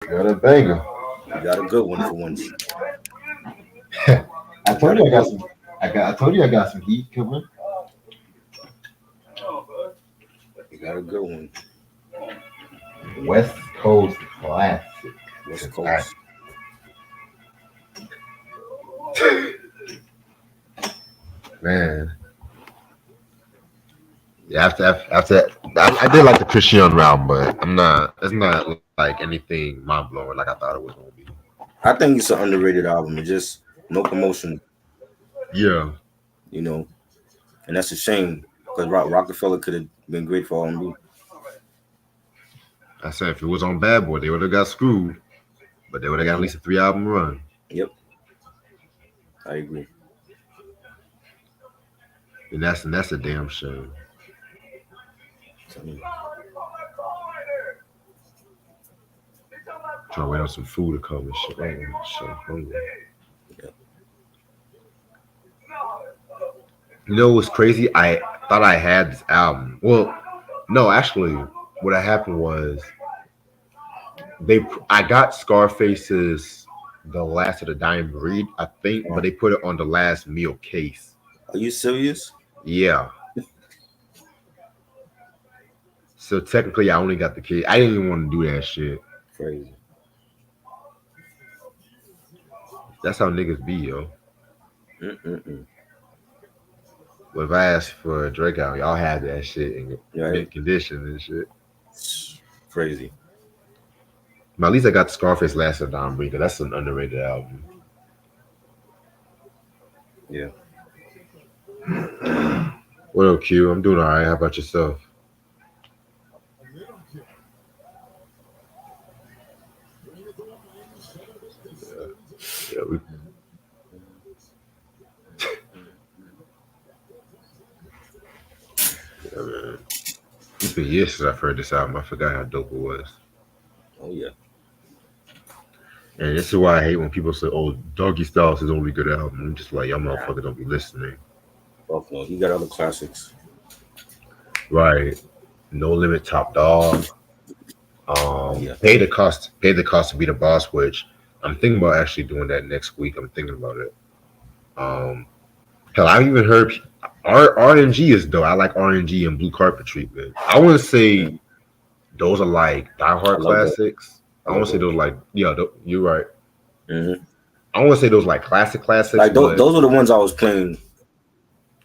Got a banger. You got a good one for once. I You got told a you I got good some. one. I told you I got some heat coming. You got a good one. West Coast classic West tonight. Coast. Man, yeah. After I did like the Christian round, but I'm not. It's not like anything mind blowing like I thought it was gonna be. I think it's an underrated album. It's just no promotion, Yeah, you know, and that's a shame because Rockefeller could have been great for R&B. I said if it was on Bad Boy, they would have got screwed, but they would have got at Hmm. least a 3 album run. Yep, I agree. And that's a damn shame. So, I mean, Trying to wait on some food to come and shit. I'm so hungry. yeah. You know what's crazy? I thought I had this album. Well, no, actually, what happened was they. I got Scarface's "The Last of the Dying Breed," I think, but they put it on the last meal case. Are you serious? Yeah, so technically, I only got the case. I didn't even want to do that shit. Crazy. That's how niggas be, yo. Mm-mm-mm. But if I asked for a Drake album, y'all had that shit in Right? mint condition and shit. Crazy. But at least I got Scarface "Last of the Dying Breed." 'Cause that's an underrated album. Yeah. What up, Q? I'm doing all right. How about yourself? Yeah, yeah, man. It's been years since I've heard this album. I forgot how dope it was. Oh yeah. And this is why I hate when people say, "Oh, Doggy Styles is the only good album." I'm just like, y'all Nah. motherfuckers don't be listening. Fuck no. You got other classics. Right? No Limit, Top Dog. Oh yeah. Pay the cost to be the boss. Which I'm thinking about actually doing that next week. I'm thinking about it. Um, hell, I even heard RNG is dope. I like RNG and Blue Carpet Treatment. I want to Yeah. say those are like I diehard love that. classics. I I want love to say those. those like yeah, you're right. Hmm. I want to say those like classics, Like but those were the ones I was playing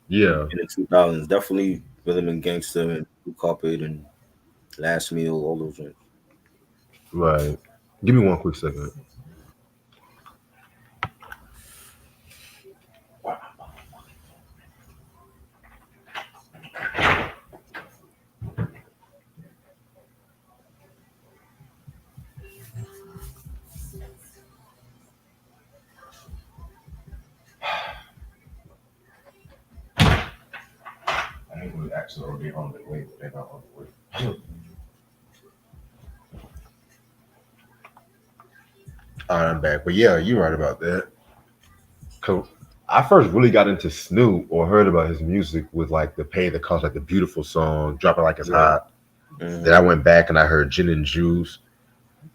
yeah, in the 2000s. Definitely Rhythm and Gangster and Blue Carpet and Last Meal. All those ones. right. Give me one quick second. I ain't really actually already on the way, but they're not on the way. All right, I'm back. But yeah, you're right about that. Cool. I first really got into Snoop or heard about his music with like the Pay the Cost, like the Beautiful song, Drop It Like It's Right. Hot. Then Hmm. I went back and I heard Gin and Juice.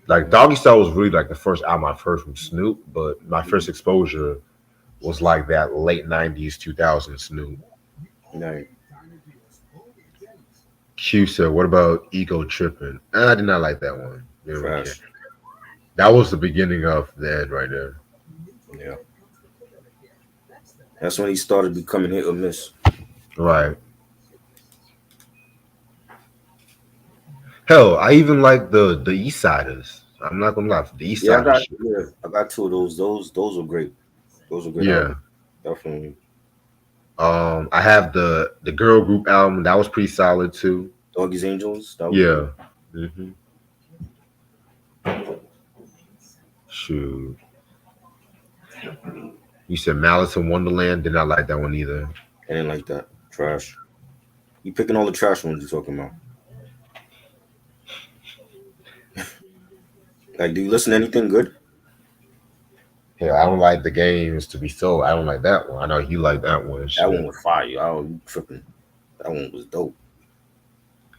Like Doggy Style was really like the first album I've heard from Snoop, but my first exposure was like that late '90s, 2000 Snoop. Right. Q said, "What about Ego Tripping?" I did not like that one. Didn't really care. Trash. That was the beginning of the end right there. Yeah. That's when he started becoming hit or miss. Right. Hell, I even like the East Siders. I'm not gonna lie, the East Siders shit. I got two of those. Those were great. Those were great Yeah. albums. Definitely. I have the girl group album. That was pretty solid too. Doggy's Angels. That was good. Yeah. hmm Shoot. You said Malice in Wonderland. Did not like that one either. I didn't like that. Trash. You picking all the trash ones you talking about. Like, do you listen to anything good? Hell, I don't like the games to be sold. I don't like that one. I know you like that one and That one shit. was fire. I don't you tripping. That one was dope.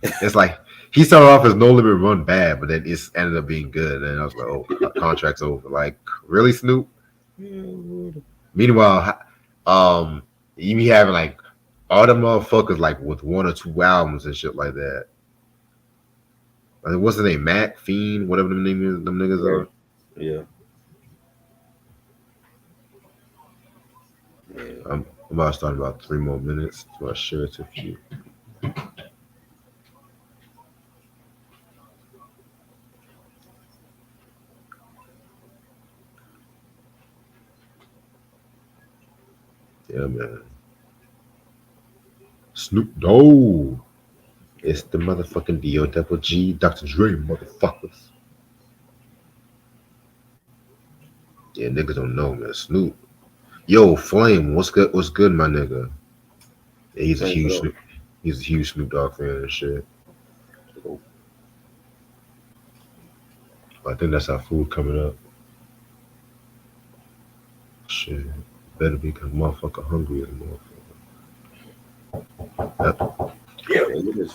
It's like he started off as No Limit Run bad, but then it's ended up being good. And I was like, oh, contract's over. Like, really, Snoop? Yeah, Lord. Meanwhile, you be having like all the motherfuckers like with one or two albums and shit like that. Like, what's the name? Mac, Fiend, whatever them name is, them niggas Right. are. Yeah. Yeah. I'm about to start in about 3 more minutes, so I'll share it with you. Yeah, man. Snoop Dogg. It's the motherfucking D.O. Double G, Dr. Dre, motherfuckers. Yeah, niggas don't know, man. Snoop. Yo, Flame, what's good? What's good, my nigga? Yeah, Playing what else? He's a huge Snoop Dogg fan and shit. Oh, I think that's our food coming up. Shit. Better be cause motherfucker hungry as a motherfucker. Yeah. yeah, look at this.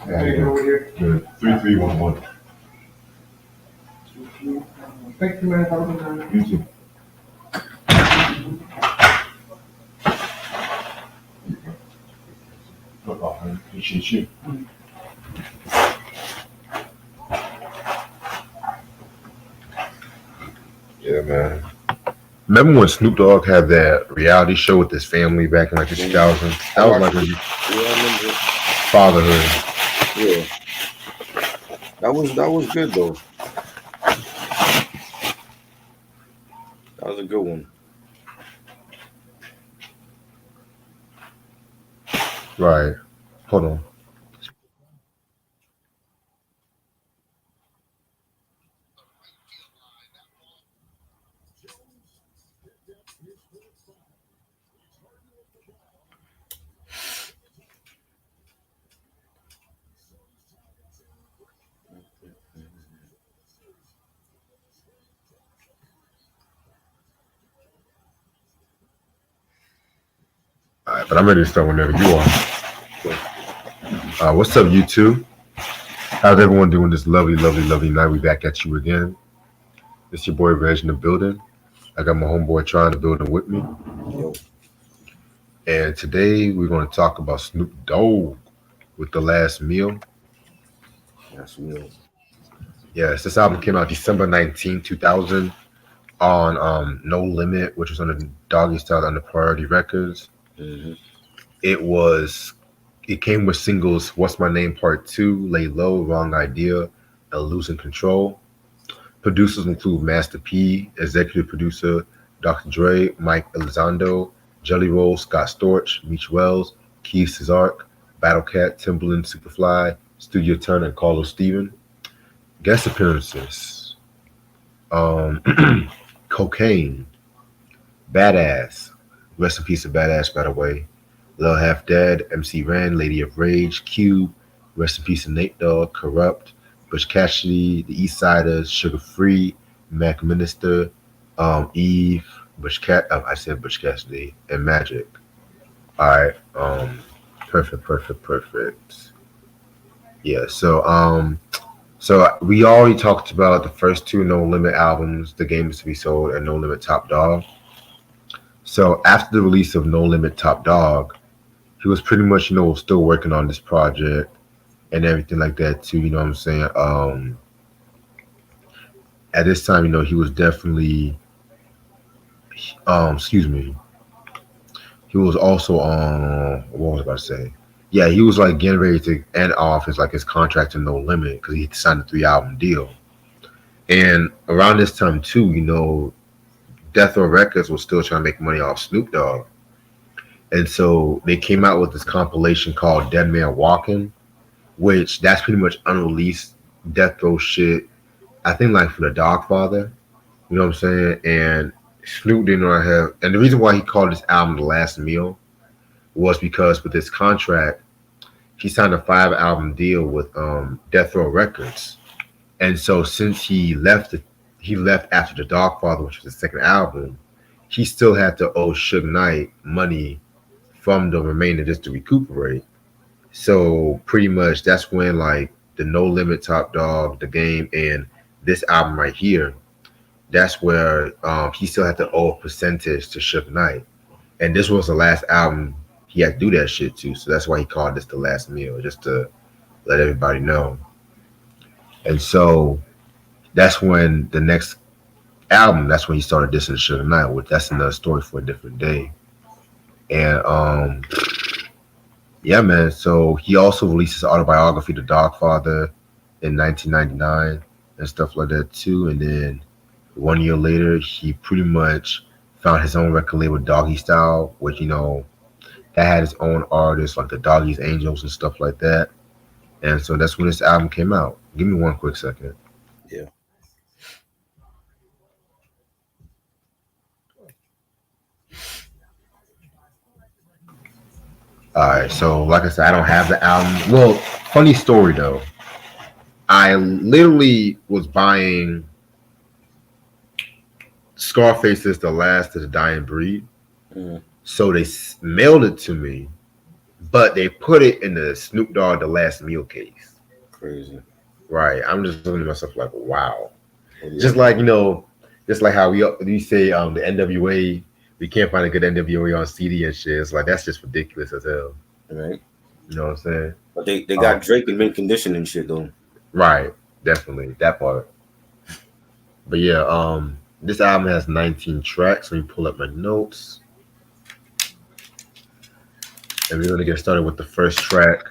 There you go. Good. 3311. Thank you, man. Have a good time. You too. No problem. Appreciate you. Yeah, man. Remember when Snoop Dogg had that reality show with his family back in like the Yeah. 2000s? I That was watched like it. a Yeah, I remember it. fatherhood. Yeah, that was good though. That was a good one. Right. Hold on. All right, but I'm ready to start whenever you are. Okay. What's up, you two? How's everyone doing this lovely, lovely, lovely night? We back at you again. It's your boy Reg in the building. I got my homeboy trying to build with me. Yo, And today we're going to talk about Snoop Dogg with The Last Meal. that's real. Yes, this album came out December 2000 on No Limit, which was on the Doggy Style under Priority Records. Hmm. It was it came with singles What's My Name Part 2, Lay Low, Wrong Idea, and Losing Control. Producers include Master P, executive producer Dr. Dre, Mike Elizondo, Jelly Roll, Scott Storch, Meech Wells, Keith Cesark, Battle Cat, Timbaland, Superfly, Studio Turner, and Carlos Steven. Guest appearances. Um, Cocaine, Badass. Rest in peace of Badass, by the way. Lil Half Dead, MC Ren, Lady of Rage, Cube, Rest in Peace of Nate Dogg, Corrupt, Butch Cassidy, The East Siders, Sugar Free, Mac Minister, Eve, I said Butch Cassidy, and Magic. All right, perfect, perfect, perfect. Yeah, so we already talked about the first two No Limit albums, The Game Is to Be Sold and No Limit Top Dog. So after the release of No Limit Top Dog, he was pretty much, still working on this project and everything like that too. You know what I'm saying? At this time, he was definitely, excuse me, he was also what was I about to say? Yeah, he was like getting ready to end off his contract to No Limit because he signed a 3 album deal. And around this time too, Death Row Records was still trying to make money off Snoop Dogg. And so they came out with this compilation called Dead Man Walking, which that's pretty much unreleased Death Row shit. I think like for the Dogfather, you know what I'm saying? And Snoop didn't know I have, and the reason why he called this album The Last Meal was because with this contract, he signed a 5 album deal with Death Row Records. And so since he left after the Dogfather, which was the second album, he still had to owe Suge Knight money from the remainder just to recuperate. So pretty much that's when like the No Limit Top Dog, the game, and this album right here, that's where he still had to owe a percentage to Suge Knight. And this was the last album he had to do that shit to. So that's why he called this the last meal, just to let everybody know. And so that's when the next album, that's when he started dissing Suge Knight, which that's another story for a different day. And yeah, man. So he also released his autobiography, The Dog Father, in 1999 and stuff like that too. And then 1 year later, he pretty much found his own record label, Doggy Style, which that had its own artists like the Doggy's Angels and stuff like that. And so that's when this album came out. Give me one quick second. Yeah. All right, so like I said, I don't have the album. Well, funny story though. I literally was buying Scarface's The Last of the Dying Breed. Mm, So they mailed it to me, but they put it in the Snoop Dogg The Last Meal case. crazy. Right. I'm just looking at myself like, wow. Oh, yeah. Just like, just like how we say the NWA, we can't find a good NWA on CD and shit. It's like, that's just ridiculous as hell. Right. You know what I'm saying? But they Um, got Drake in mint condition and shit though. right. Definitely. That part. But yeah, this album has 19 tracks. Let me pull up my notes. And we're gonna get started with the first track,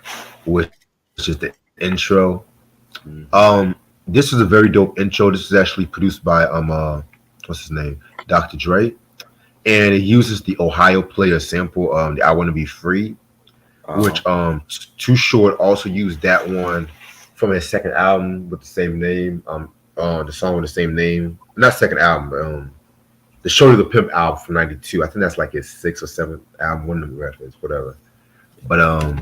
which is the intro. Mm. This was a very dope intro. This is actually produced by what's his name? Dr. Dre. And it uses the Ohio Player sample, the I Wanna Be Free, Uh-huh. which Too Short also used that one from his second album with the same name. The song with the same name. Not second album, but the Shorty the Pimp album from '92. I think that's like his sixth or seventh album, one of them records, whatever. But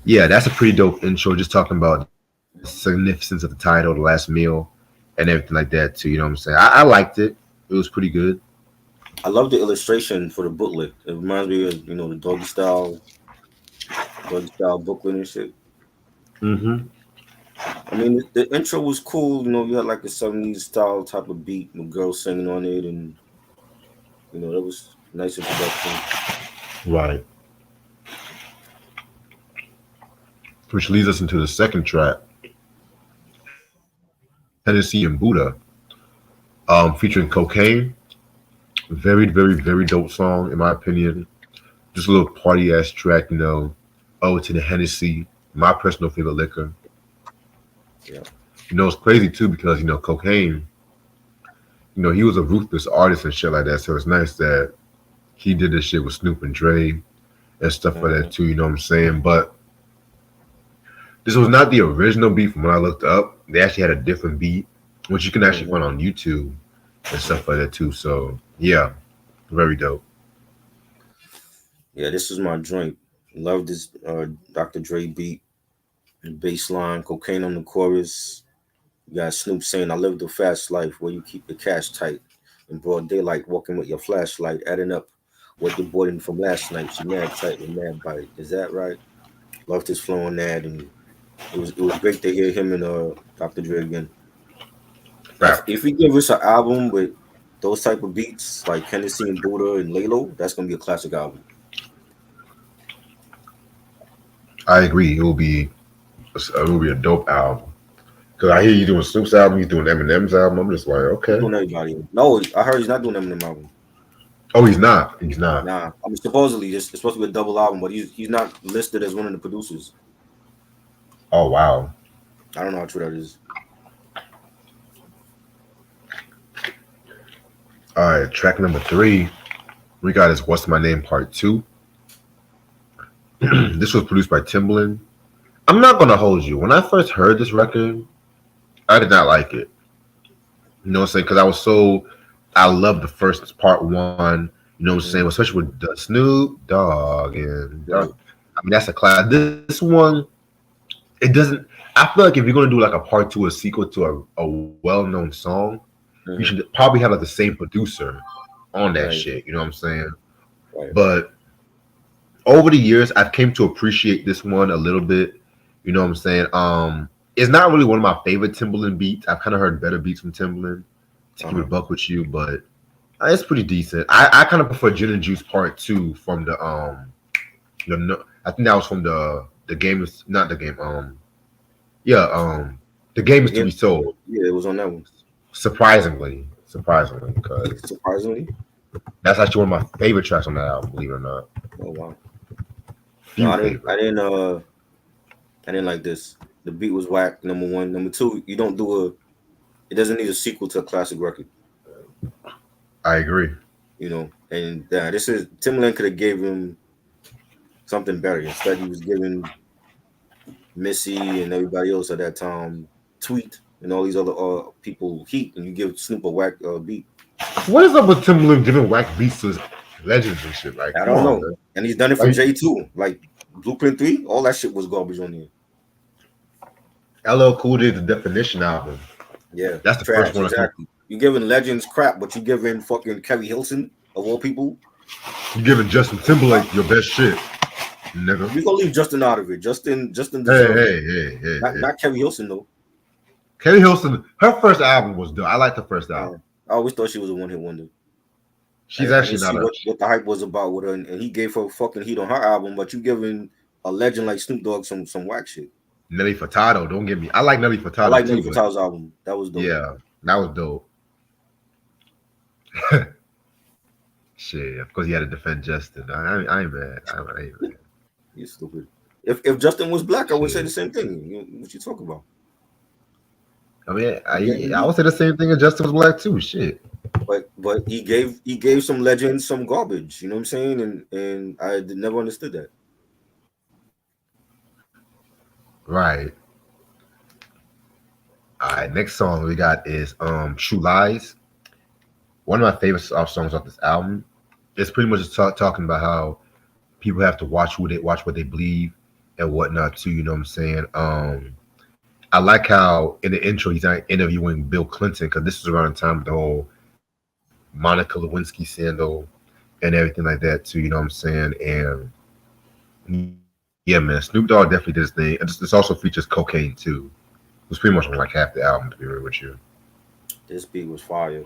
yeah, that's a pretty dope intro. Just talking about the significance of the title, the last meal, and everything like that too. You know what I'm saying? I liked it. It was pretty good. I love the illustration for the booklet. It reminds me of the doggy style booklet and shit. Hmm. I mean, the intro was cool. You had like a '70s style type of beat, with girls singing on it, and that was nice introduction. Right. Which leads us into the second track, Hennessy and Buddha, featuring Cocaine. Very, very, very dope song in my opinion. Just a little party ass track, Oh, to the Hennessy, my personal favorite liquor. Yeah, It's crazy too because Cocaine. He was a ruthless artist and shit like that. So it's nice that he did this shit with Snoop and Dre and stuff like uh that too. You know what I'm saying? But this was not the original beat from when I looked up. They actually had a different beat, which you can actually hmm find on YouTube and yeah, stuff like that too. So yeah, very dope. yeah. This is my joint. Love this Dr. Dre beat, the bass line, cocaine on the chorus. You got Snoop saying, "I live the fast life where you keep the cash tight in broad daylight, walking with your flashlight, adding up what you bought in from last night. She mad tight with mad bite. Is that right?" Loved his flow on that, and it was great to hear him and Dr. Dre again. Rap. If we give us an album with those type of beats like Hennessy and Buddha and Lalo, that's gonna be a classic album. I agree. It will be a dope album. Cause I hear you doing Snoop's album, he's doing Eminem's album. I'm just like, He's okay. doing everybody. No, I heard he's not doing Eminem album. Oh, he's not. He's not. Nah, I mean supposedly it's supposed to be a double album, but he's not listed as one of the producers. Oh wow. I don't know how true that is. All right, track number 3. We got is What's My Name Part 2. This was produced by Timbaland. I'm not gonna hold you. When I first heard this record, I did not like it. You know what I'm saying? Because I love the first part one. You know what I'm saying? Mm, Especially with the Snoop Dogg and right. I mean that's a class. This one, it doesn't. I feel like if you're gonna do like a part two, a sequel to a well-known song, you hmm should probably have like the same producer on that Right, shit. You know what I'm saying? right. But over the years, I've came to appreciate this one a little bit. You know what I'm saying? It's not really one of my favorite Timbaland beats. I've kind of heard better beats from Timbaland to keep it Uh-huh. a buck with you, but it's pretty decent. I kind of prefer Gin and Juice Part Two from the I think that was from the game is not the game yeah the game is to Yeah, be sold. yeah, it was on that one. Surprisingly, because Surprisingly. that's actually one of my favorite tracks on that album. Believe it or not, Oh wow. No, few favorite. I didn't like this. The beat was whack, number one. Number two, you don't do a it doesn't need a sequel to a classic record, I agree. you know. And this is Timbaland could have gave him something better. Instead he was giving Missy and everybody else at that time Tweet and all these other people heat, and you give Snoop a whack beat. What is up with Timbaland giving whack beats to legends and shit? Like, I come don't on, know. man. And he's done it for Like J2. Like Blueprint 3, all that shit was garbage on there. LL Cool J, the Definition album. Yeah, That's the first trash, one I think. exactly. You giving legends crap, but you giving fucking Kerry Hilson of all people. You giving Justin Timberlake your best shit, nigga. We gonna leave Justin out of it. Justin Hey, deserved it. hey, hey, hey, Not hey. not Kerry Hilson though. Kelly Hilson, her first album was dope. I like the first Uh, album. I always thought she was a one hit wonder. She's I didn't actually see not a what the hype was about with her, and he gave her fucking heat on her album, but you giving a legend like Snoop Dogg some whack shit. Nelly Furtado. Don't get me. I like Nelly I Furtado like Nelly too, but Furtado's album. That was dope. yeah, that was dope. Shit, of course he had to defend Justin. I ain't mad. I ain't mad. You stupid. If Justin was black, I would say Shit. the same thing. What you talk about? I mean, You getting I heat. would say the same thing if Justin was black too. Shit. But he gave some legends some garbage. You know what I'm saying? And never understood that. Right. All right. Next song we got is True Lies. One of my favorite songs off this album. It's pretty much just talking about how people have to watch what they believe and whatnot too. You know what I'm saying? I like how in the intro he's not interviewing Bill Clinton because this was around the time of the whole Monica Lewinsky scandal and everything like that too. You know what I'm saying? And yeah, man, Snoop Dogg definitely did his thing. And this also features cocaine too. It was pretty much on like half the album to be real with you. This beat was fire.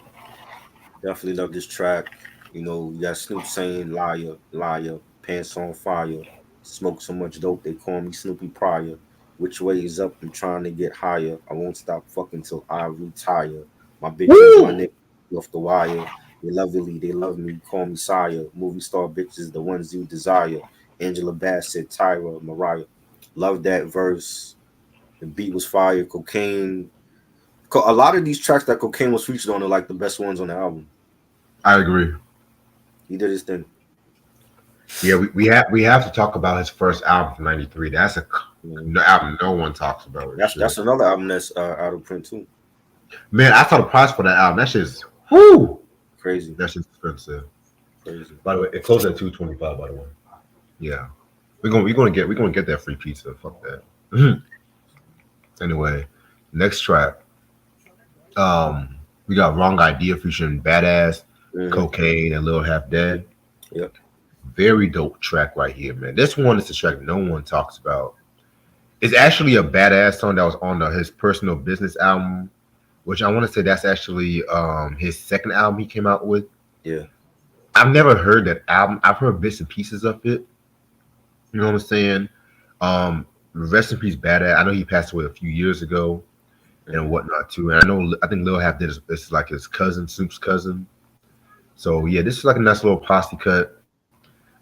Definitely love this track. You got Snoop saying liar, liar, pants on fire. Smoke so much dope they call me Snoopy Pryor. Which way is up? I'm trying to get higher. I won't stop fucking till I retire. My bitches, my Woo! nigga off the wire. They lovely, they love me, call me sire. Movie star bitches, the ones you desire. Angela Bassett, Tyra, Mariah. Love that verse. The beat was fire. Cocaine. A lot of these tracks that Cocaine was featured on are like the best ones on the album. I agree. He did his thing. Yeah, we have to talk about his first album from '93. That's a Mhm. album no one talks about. That's Shit. another album that's out of print too. Man, I saw the price for that album. That shit's whoo. Crazy, That shit's expensive. crazy. By the way, it closed at 225. By the way, yeah, we're gonna get that free pizza. Fuck that. Anyway, next track. We got Wrong Idea featuring Badass, Hmm. Cocaine, and Lil Half Dead. Yep. Very dope track right here, man. This one is a track no one talks about. It's actually a badass song that was on his personal business album, which I want to say that's actually his second album he came out with. Yeah. I've never heard that album. I've heard bits and pieces of it. You know what I'm saying? Rest in peace, Badass. I know he passed away a few years ago and Hmm. whatnot too. And I think Lil Half did this like his cousin, Soup's cousin. So yeah, this is like a nice little posse cut.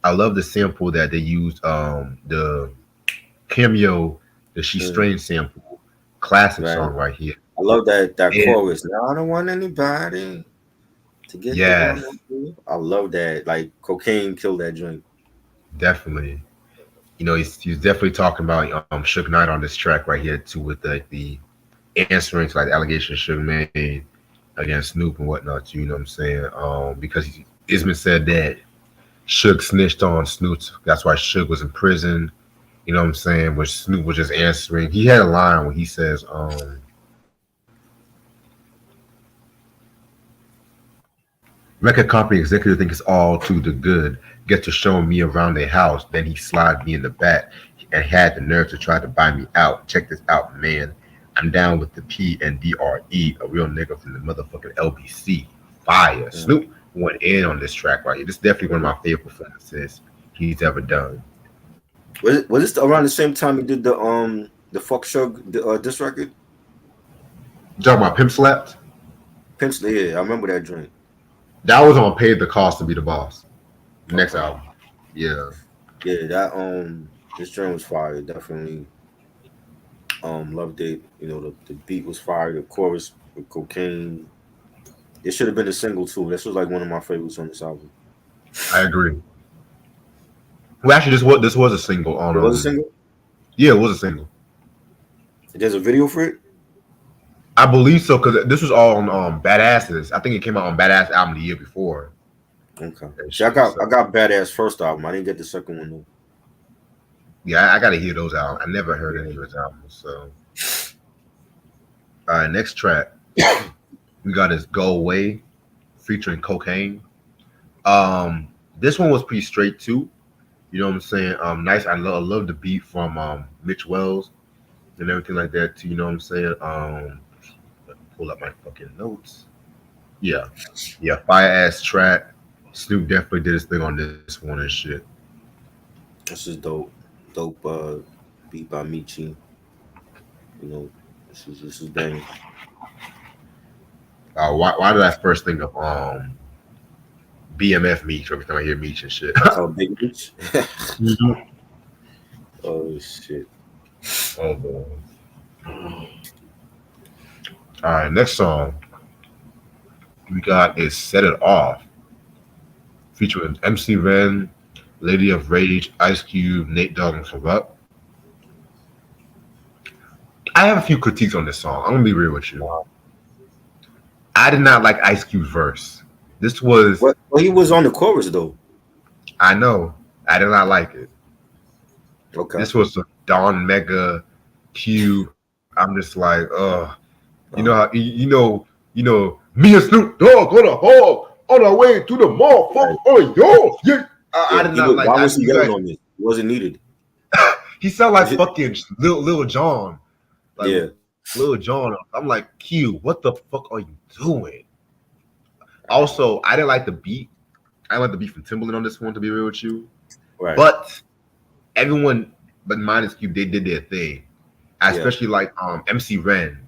I love the sample that they used. The cameo, the She Hmm. Strange sample, classic Right. song right here. I love that And chorus. Now I don't want anybody to get the yes, one. I love that. Like Cocaine killed that joint. definitely. You know, he's definitely talking about Suge Knight on this track right here too, with the answering to like the allegations Suge made against Snoop and whatnot. You know what I'm saying? Because it's been said that Suge snitched on Snoop. That's why Suge was in prison. You know what I'm saying? Which Snoop was just answering. He had a line where he says, Record company executive think it's all to the good. Get to show me around their house. Then he slid me in the back and had the nerve to try to buy me out. Check this out, man. I'm down with the P and DRE, a real nigga from the motherfucking LBC. Fire. Mm. Snoop went in on this track right here. This is definitely one of my favorite performances he's ever done. Was this around the same time he did the fuck shug diss record? You talking about Pimp Slaps? Pimps, yeah, I remember that joint. That was on Paid the Cost to Be the Boss. Next Okay, album. Yeah. yeah, that this joint was fire. Definitely loved it. You know, the beat was fire. The chorus with cocaine. It should have been a single too. This was like one of my favorites on this album. I agree. Well, actually, this was a single on It was a single. yeah, it was a single. There's a video for it. I believe so because this was all on Badasses. I think it came out on Badass album the year before Okay. and See, I shit. got So I got badass first album. I didn't get the second one though. yeah, I gotta hear those albums. I never heard any Yeah. of his albums. So all right, next track we got is "Go Away" featuring Cocaine. Um, this one was pretty straight too. You know what I'm saying? Nice. I love the beat from Mitch Wells and everything like that too. You know what I'm saying? Pull up my fucking notes. Yeah, yeah, fire ass track. Snoop definitely did his thing on this one and shit. This is dope. Dope beat by Michi. You know, this is banging. Why did I first think of BMF Meech every time I hear Meech and shit? Oh, Big Beach. Mhm. Oh shit. Oh boy. All right, next song we got is "Set It Off" featuring MC Ren, Lady of Rage, Ice Cube, Nate Dogg, and Corrupt. I have a few critiques on this song. I'm gonna be real with you. I did not like Ice Cube's verse. This was, What? Well, he was on the chorus though. I know, I did not like it. Okay. This was a Don Mega Cube. I'm just like, me and Snoop Dogg on a hog on our way to the motherfucker. Right. Oh, yo, yeah. I Yeah. did He not was. like Why that. was he yelling on this? It wasn't needed. He sound like fucking Lil John, like Yeah. Lil John. I'm like, Q, what the fuck are you doing? Also, I didn't like the beat. I didn't like the beat from Timbaland on this one, to be real with you. Right. But everyone, but minus Cube, they did their thing. I Yeah. especially like MC Ren,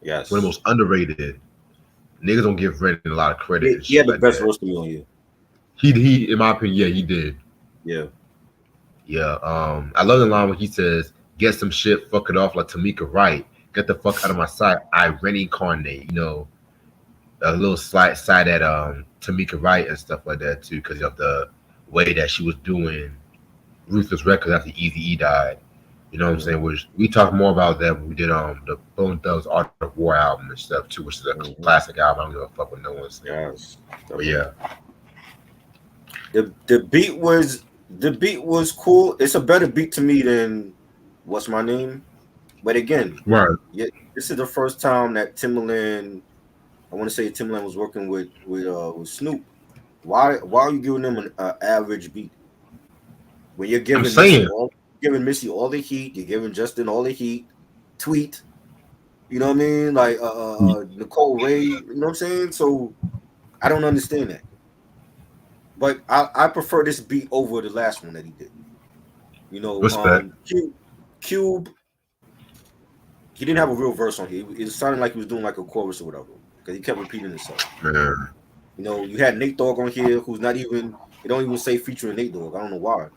Yes. one of the most underrated. Niggas don't give Ren a lot of credit and He had shit the like best that. verse to me on here. He, in my opinion, yeah, he did. Yeah. Yeah. I love the line when he says, "Get some shit, fuck it off like Tamika Wright. Get the fuck out of my sight. I reincarnate." You know, a little side at Tamika Wright and stuff like that too, because of the way that she was doing Ruthless Records after Easy E died. You know what I'm Mhm. saying? Which we talked more about that when we did the Bone Thugs Art of War album and stuff too, which is a Mhm. classic album. I don't give a fuck what no one said. Yes. But yeah, The beat was cool. It's a better beat to me than What's My Name. But again, right. yeah, this is the first time that Timbaland. I want to say Timbaland was working with Snoop. Why are you giving them an average beat when you're I'm Missy saying, giving Missy all the heat, you're giving Justin all the heat, Tweet, you know what I mean, like Nicole Ray, you know what I'm saying? So I don't understand that, but I prefer this beat over the last one that he did. You know, respect. Cube, he didn't have a real verse on here. It sounded like he was doing like a chorus or whatever because he kept repeating himself. Man. You know, you had Nate Dogg on here, who's not even. They don't even say featuring Nate Dogg. I don't know why.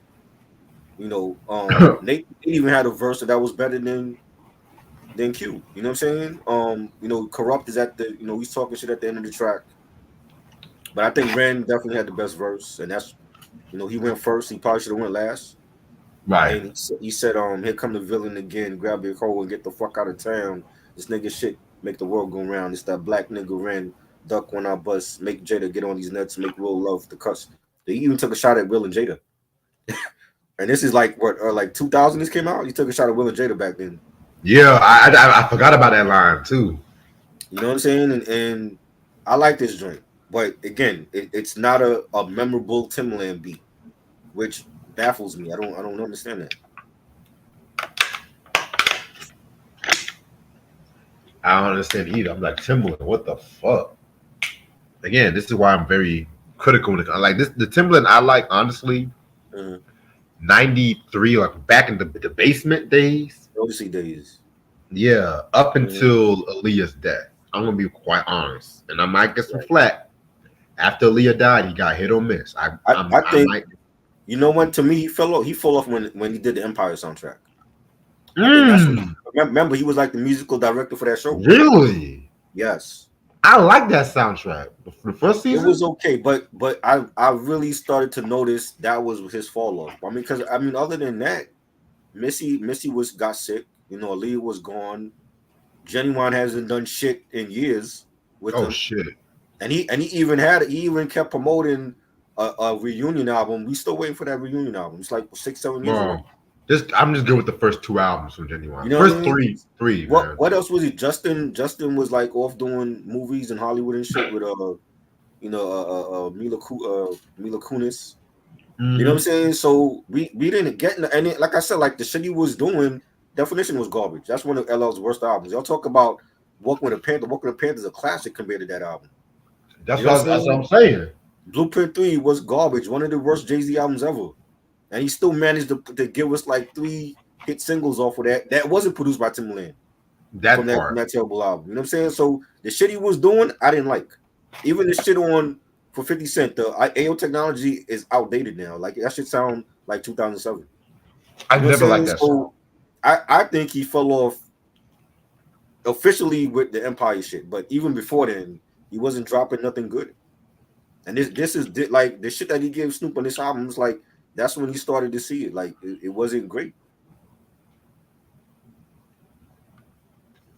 You know, Nate even had a verse that was better than Q. You know what I'm saying? Corrupt is at the. He's talking shit at the end of the track. But I think Ren definitely had the best verse, and that's. He went first. He probably should have went last. Right. And he said, "Here come the villain again. Grab your hoe and get the fuck out of town. This nigga shit make the world go round. It's that black nigga Ren. Duck when I bust. Make Jada get on these nuts. Make real love the cuss." They even took a shot at Will and Jada. And this is like what, like 2000 this came out? He took a shot at Will and Jada back then. Yeah, I forgot about that line too. You know what I'm saying? And I like this joint. but again, it's not a memorable Timbaland beat, which baffles me. I don't understand that. I don't understand either. I'm like Timberland. What the fuck? Again, this is why I'm very critical. When like this, the Timberland I like honestly. Mm-hmm. 93, like back in the basement days. Odyssey days. Yeah, up Mm-hmm. until Aaliyah's death. I'm gonna be quite honest, and I might get some Right. flack. After Aaliyah died, he got hit or miss. I I think might. you know when to me he fell off. He fell off when he did the Empire soundtrack. I think that's when. Mm, Remember, he was like the musical director for that show. really? Yes, I like that soundtrack. The first it was season. okay, but I really started to notice that was his fall off. I mean, because I mean, other than that, Missy was got sick. You know, Aaliyah was gone. Genuine hasn't done shit in years with Oh him, shit, and he even kept promoting a reunion album. We still waiting for that reunion album. It's like 6 7 years bro. already. Just I'm just good with the first two albums from You Genuine. know what I First mean? three, What man. what else was he? Justin was like off doing movies in Hollywood and shit with Mila Kunis. You know what I'm Hmm. saying? So we didn't get and like I said, like the shit he was doing, definition was garbage. That's one of LL's worst albums. Y'all talk about Walking with a Panther. Walking with a Panther is a classic compared to that album. You know what I'm That's what saying? I'm saying. Blueprint 3 was garbage, one of the worst Jay-Z albums ever. And he still managed to give us like 3 hit singles off of that. That wasn't produced by Timbaland That from part. that terrible album. You know what I'm saying? So the shit he was doing, I didn't like. Even the shit on for 50 Cent, the AO technology is outdated now. Like that should sound like 2007. I You know what never I'm liked saying? that song. So I think he fell off officially with the Empire shit, but even before then, he wasn't dropping nothing good. And this is like the shit that he gave Snoop on this album is like that's when he started to see it. Like it wasn't great.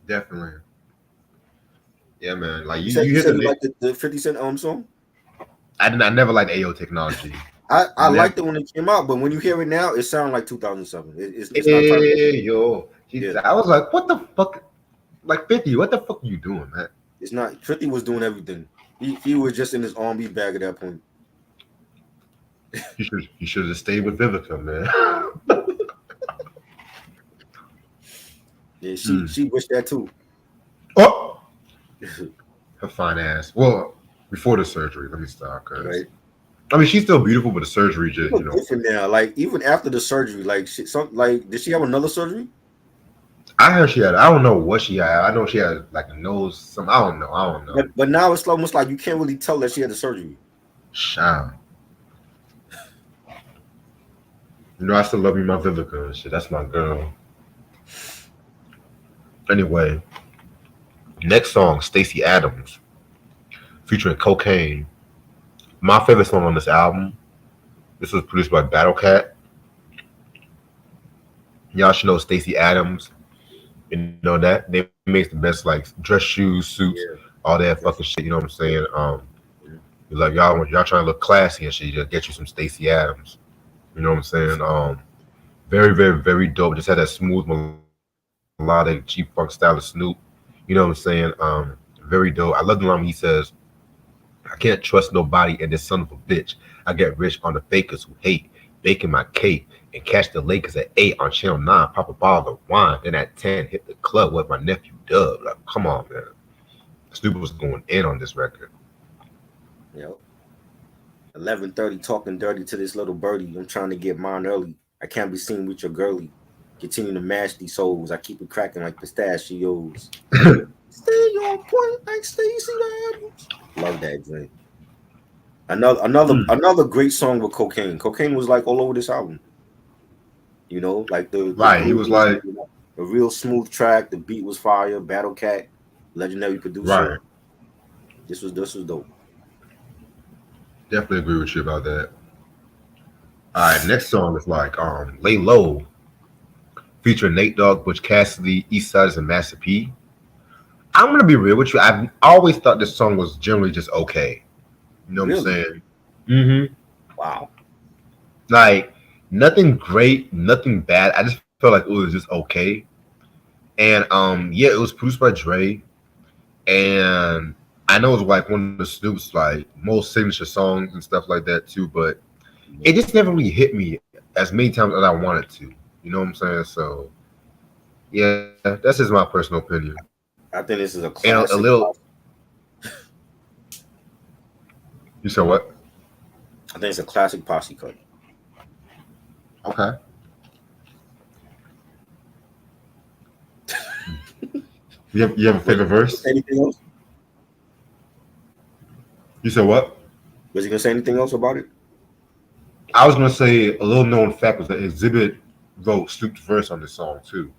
Definitely. Yeah, man. Like You you said hit the you nail. liked the 50 Cent song. I did. I never liked AO technology. I Never. liked it when it came out, but when you hear it now, it sounds like 2007. It's not trying to be. Hey yo, Yeah, I was like, what the fuck? Like 50, what the fuck are you doing, man? it's not. 50 was doing everything. He was just in his R&B bag at that point. You should have stayed with Vivica, man. Yeah, Hmm. she wished that too. Oh, her fine ass. Well, before the surgery, let me stop, cause Right. I mean she's still beautiful, but the surgery She just look different now. Like even after the surgery, like did she have another surgery? I heard she had. I don't know what she had. I know she had like a nose. Some I don't know. I don't know. But now it's almost like you can't really tell that she had the surgery. Child. You know, I still love me my Vivica and shit. That's my girl. Anyway, next song, Stacey Adams, featuring Cocaine. My favorite song on this album. This was produced by Battle Cat. Y'all should know Stacey Adams. You know that they makes the best like dress shoes, suits, Yeah, all that fucking that's shit. You know what I'm saying? mhm. Like y'all trying to look classy and shit. You just get you some Stacey Adams. You know what I'm saying? Very, very, very dope. Just had that smooth melodic G funk style of Snoop. You know what I'm saying? Very dope. I love the line when he says, I can't trust nobody and this son of a bitch. I get rich on the fakers who hate, baking my cake, and catch the Lakers at 8 on Channel 9, pop a bottle of wine, then at 10 hit the club with my nephew Dub. Like, come on, man. Snoop was going in on this record. You know, 11:30 talking dirty to this little birdie. I'm trying to get mine early. I can't be seen with your girly. Continue to mash these souls. I keep it cracking like pistachios. Stay on point like Stacey Adams. Love that drink. Mm, Another great song with Cocaine. Cocaine was like all over this album. You know, like the right. He groove was was like, a real smooth track. The beat was fire. Battle Cat, legendary producer. right. This was dope. Definitely agree with you about that. All right, next song is like Lay Low, featuring Nate Dogg, Butch Cassidy, East Siders, and Master P. I'm gonna be real with you. I've always thought this song was generally just okay. You know what I'm Really? saying? Mm-hmm. Wow. Like nothing great, nothing bad. I just felt like it was just okay. And yeah, it was produced by Dre, and I know it's like one of Snoop's like most signature songs and stuff like that too, but it just never really hit me as many times as I wanted to. You know what I'm saying? So yeah, that's just my personal opinion. I think this is a And a classic. little, you said what? I think it's a classic posse cut. Okay. You have a Was favorite he gonna verse? say anything else? You said what? Was he gonna say anything else about it? I was gonna say a little known fact was that Exhibit wrote Snoop's verse on this song too.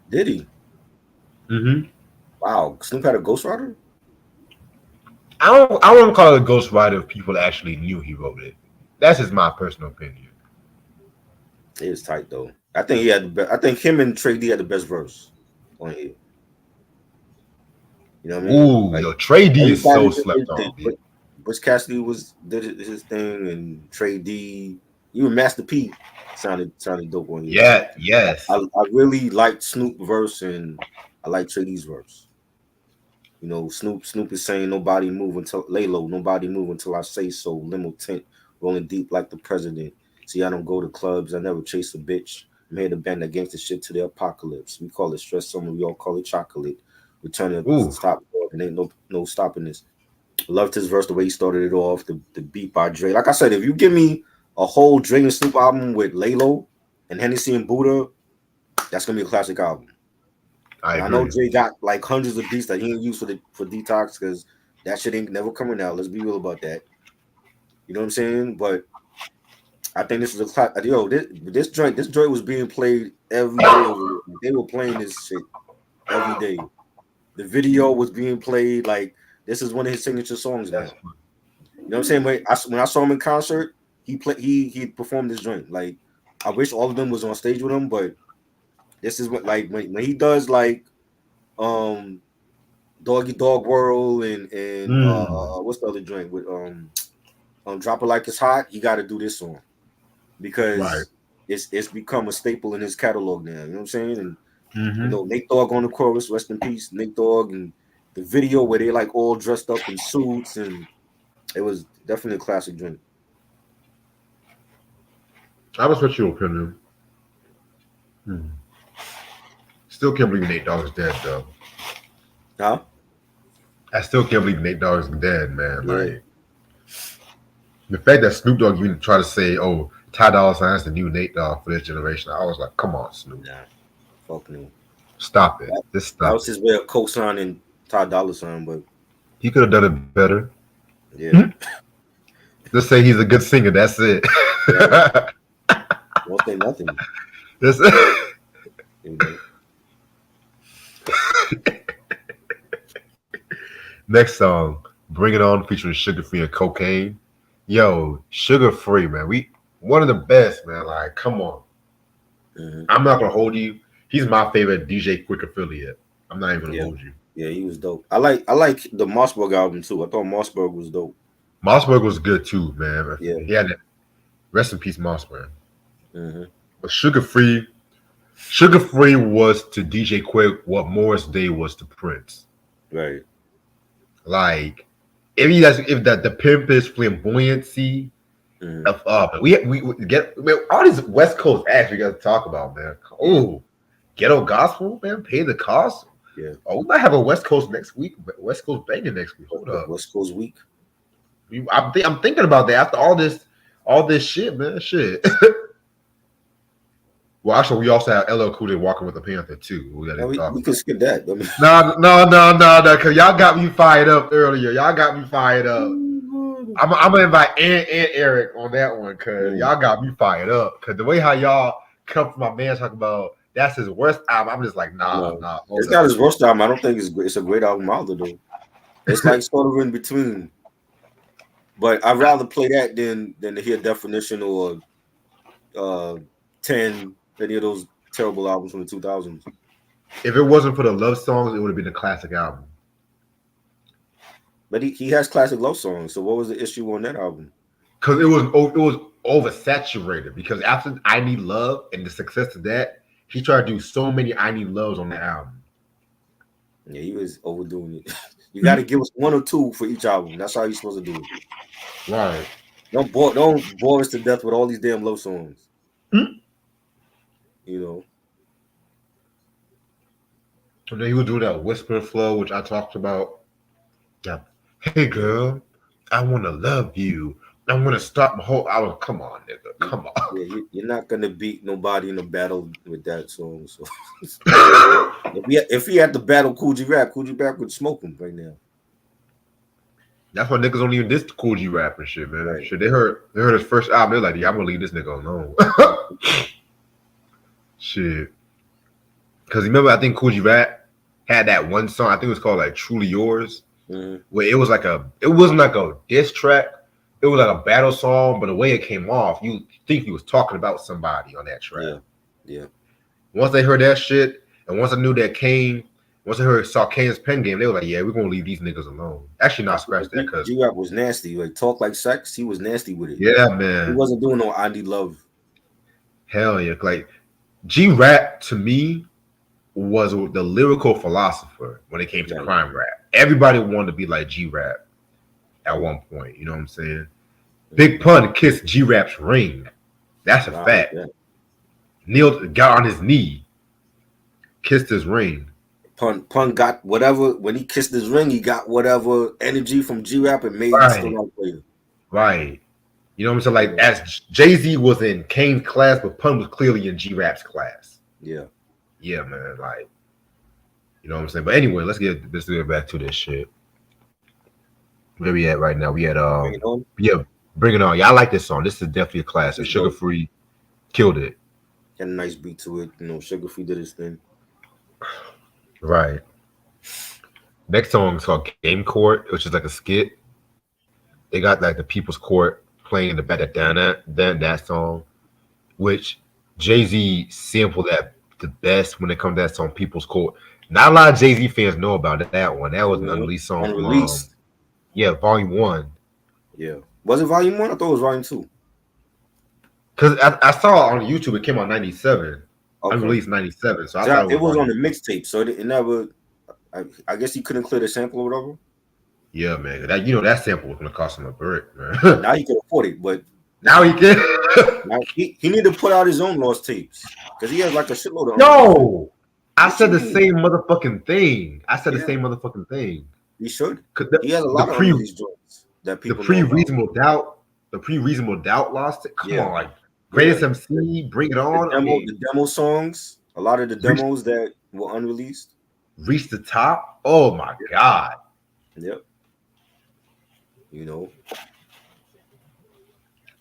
Did he? Mm-hmm. Wow, Snoop had a ghostwriter? I don't call it a ghostwriter if people actually knew he wrote it. That's just my personal opinion. It was tight though. I think he had the best. I think him and Trey D had the best verse on here. You know what I mean? Ooh, Like yo, Trey D is everybody so did slept their thing. on, But B. Butch Cassidy was did his thing, and Trey D, even Master P sounded dope on here. But Yeah, yes. I really liked Snoop verse, and I like Trey D's verse. You know, Snoop is saying nobody move until lay low, nobody move until I say so. Limo tent, rolling deep like the president. See, I don't go to clubs, I never chase a bitch. I'm here to bend against the shit to the apocalypse. We call it stress, some of y'all call it chocolate. Return to Ooh, stop, and ain't no stopping this. Loved his verse, the way he started it off, the beat by Dre. Like I said, if you give me a whole Dre and Snoop album with Laylo and Hennessy and Buddha, that's gonna be a classic album. I And I know agree. Dre got like hundreds of beats that he ain't used for Detox because that shit ain't never coming out. Let's be real about that. You know what I'm saying? But I think this is a class. Yo, this joint was being played every day over here. They were playing this shit every day. The video was being played like this is one of his signature songs now. That's You know what I'm saying? When I saw him in concert, he performed this joint. Like I wish all of them was on stage with him, but this is what like when he does like um Doggy Dog World and mm, what's the other joint with Drop It Like It's Hot, he got to do this song right. because it's become a staple in his catalog now. You know what I'm saying? And you Mm-hmm. know Nate Dogg on the chorus, rest in peace, Nate Dogg, and the video where they like all dressed up in suits and it was definitely a classic joint. I respect your opinion. Hmm. Still can't believe Nate Dogg's dead though. Huh? I still can't believe Nate Dogg's dead, man. Yeah. Like the fact that Snoop Dogg even try to say, "Oh, Ty Dolla Sign's the new Nate Dogg for this generation," I was like, "Come on, Snoop, Nah. Fuck no. stop it. That, Just that stop was it." his way of co-signing Ty Dolla Sign, but He could have done it better. yeah. Just say he's a good singer. That's it. Yeah. Won't say nothing. That's You know. Next song, "Bring It On" featuring Sugar Free and Cocaine. Yo, Sugar Free, man. We one of the best, man. Like, come on. Hmm. I'm not gonna hold you. He's my favorite DJ Quick affiliate. I'm not even gonna Yeah. hold you. Yeah, he was dope. I like the Mossberg album too. I thought Mossberg was dope. Mossberg was good too, man. Yeah. He had that. Rest in peace, Mossberg. Hmm. But Sugar Free was to DJ Quick what Morris Day was to Prince. Right. Like, if the pimp is flamboyancy Hmm. of we get man, all these West Coast acts we got to talk about, man. Yeah. Oh, ghetto gospel, man, pay the cost. Yeah. Oh, we might have a West Coast next week. West Coast banging next week. Hold up, West Coast Week. I'm thinking about that after all this shit, man. Shit. Well, actually, we also have LL Cool J walking with the Panther too. We got Yeah, to talk we about. could skip that. I No, no, no, no, no, because y'all got me fired up earlier. Y'all got me fired up. mean, I'm gonna invite and Eric on that one because mm, y'all got me fired up. Because the way how y'all come from my man talking about that's his worst album, I'm just like, nah, no, nah, it's hold not up. his worst album. I don't think it's a great album either though. It's like sort of in between. But I'd rather play that than to hear Definition or uh 10, any of those terrible albums from the 2000s. If it wasn't for the love songs, it would have been a classic album. But he has classic love songs. So what was the issue on that album? Because it was oversaturated. Because after I Need Love and the success of that, he tried to do so many I Need Loves on the album. Yeah, he was overdoing it. You got to give us one or two for each album. That's how you're supposed to do it. Right. Don't bore us to death with all these damn love songs. Hmm? You know. And then he would do that whisper flow, which I talked about. Yeah. Hey Yeah. girl, I wanna love you. I wanna start my whole I was come on, nigga. You, Come on. yeah, you're not gonna beat nobody in a battle with that song. So if he had to battle Cool G Rap would smoke him right now. That's why niggas don't even diss the Cool G rap and shit, man. Right. Shit, they heard his first album, they're like, yeah, I'm gonna leave this nigga alone. Shit. Cause remember, I think Cool G Rap had that one song, I think it was called like Truly Yours, Mm-hmm. where it wasn't like a diss track. It was like a battle song, but the way it came off, you think he was talking about somebody on that track. Yeah. Yeah. Once they heard that shit, and once I knew that Kane, once I saw Kane's pen game, they were like, yeah, we're gonna leave these niggas alone. Actually, not scratch that, cause G Rap was nasty. Like talk like sex. He was nasty with it. yeah, He man, wasn't doing no I need love. hell yeah, like G Rap to me was the lyrical philosopher when it came to Right. crime rap. Everybody wanted to be like G Rap at one point. You know what I'm saying? Mm-hmm. Big Pun kissed G Rap's ring. That's a Nah, fact. yeah. Neil got on his knee, kissed his ring. Pun got whatever when he kissed his ring. He got whatever energy from G Rap and made him still Right, out player. right. You know what I'm saying? You Like know? as Jay Z was in Kane's class, but Pun was clearly in G Rap's class. Yeah. Yeah, man. Like, you know what I'm saying? But anyway, let's get back to this shit. Where we at right now? We at Bring it on. yeah, bring it on. Yeah, I like this song. This is definitely a classic. It's Sugar dope. Free killed it. Got a nice beat to it. You know, Sugar Free did his thing. Right. Next song is called Game Court, which is like a skit. They got like the People's Court playing in the back of that song, which Jay Z sampled that the best when it comes to that song, People's Court. Not a lot of Jay Z fans know about that one. That was an Mm-hmm. unreleased song from Unreleased. yeah, Volume One. Yeah. Was it volume one? I thought it was volume two. Because I saw on YouTube it came out '97, Okay. unreleased '97, so I So thought it it was was on Volume. the mixtape, so it never. I guess he couldn't clear the sample or whatever. Yeah, man. That that sample was gonna cost him a brick, man. Now he can afford it, but Now he can. now he need to put out his own lost tapes because he has like a shitload of unreleased tapes. No, I What you said the mean? same motherfucking thing. I said the Yeah, same motherfucking thing. he should. 'Cause He has a the lot of pre unreleased joints that the people know pre about. reasonable doubt, the pre reasonable doubt lost it. Come Yeah, on, like yeah. greatest MC, bring it The on. I demo, mean, the demo songs, a lot of the reach, demos that were unreleased. reach the top. Oh my god. Yep. You know,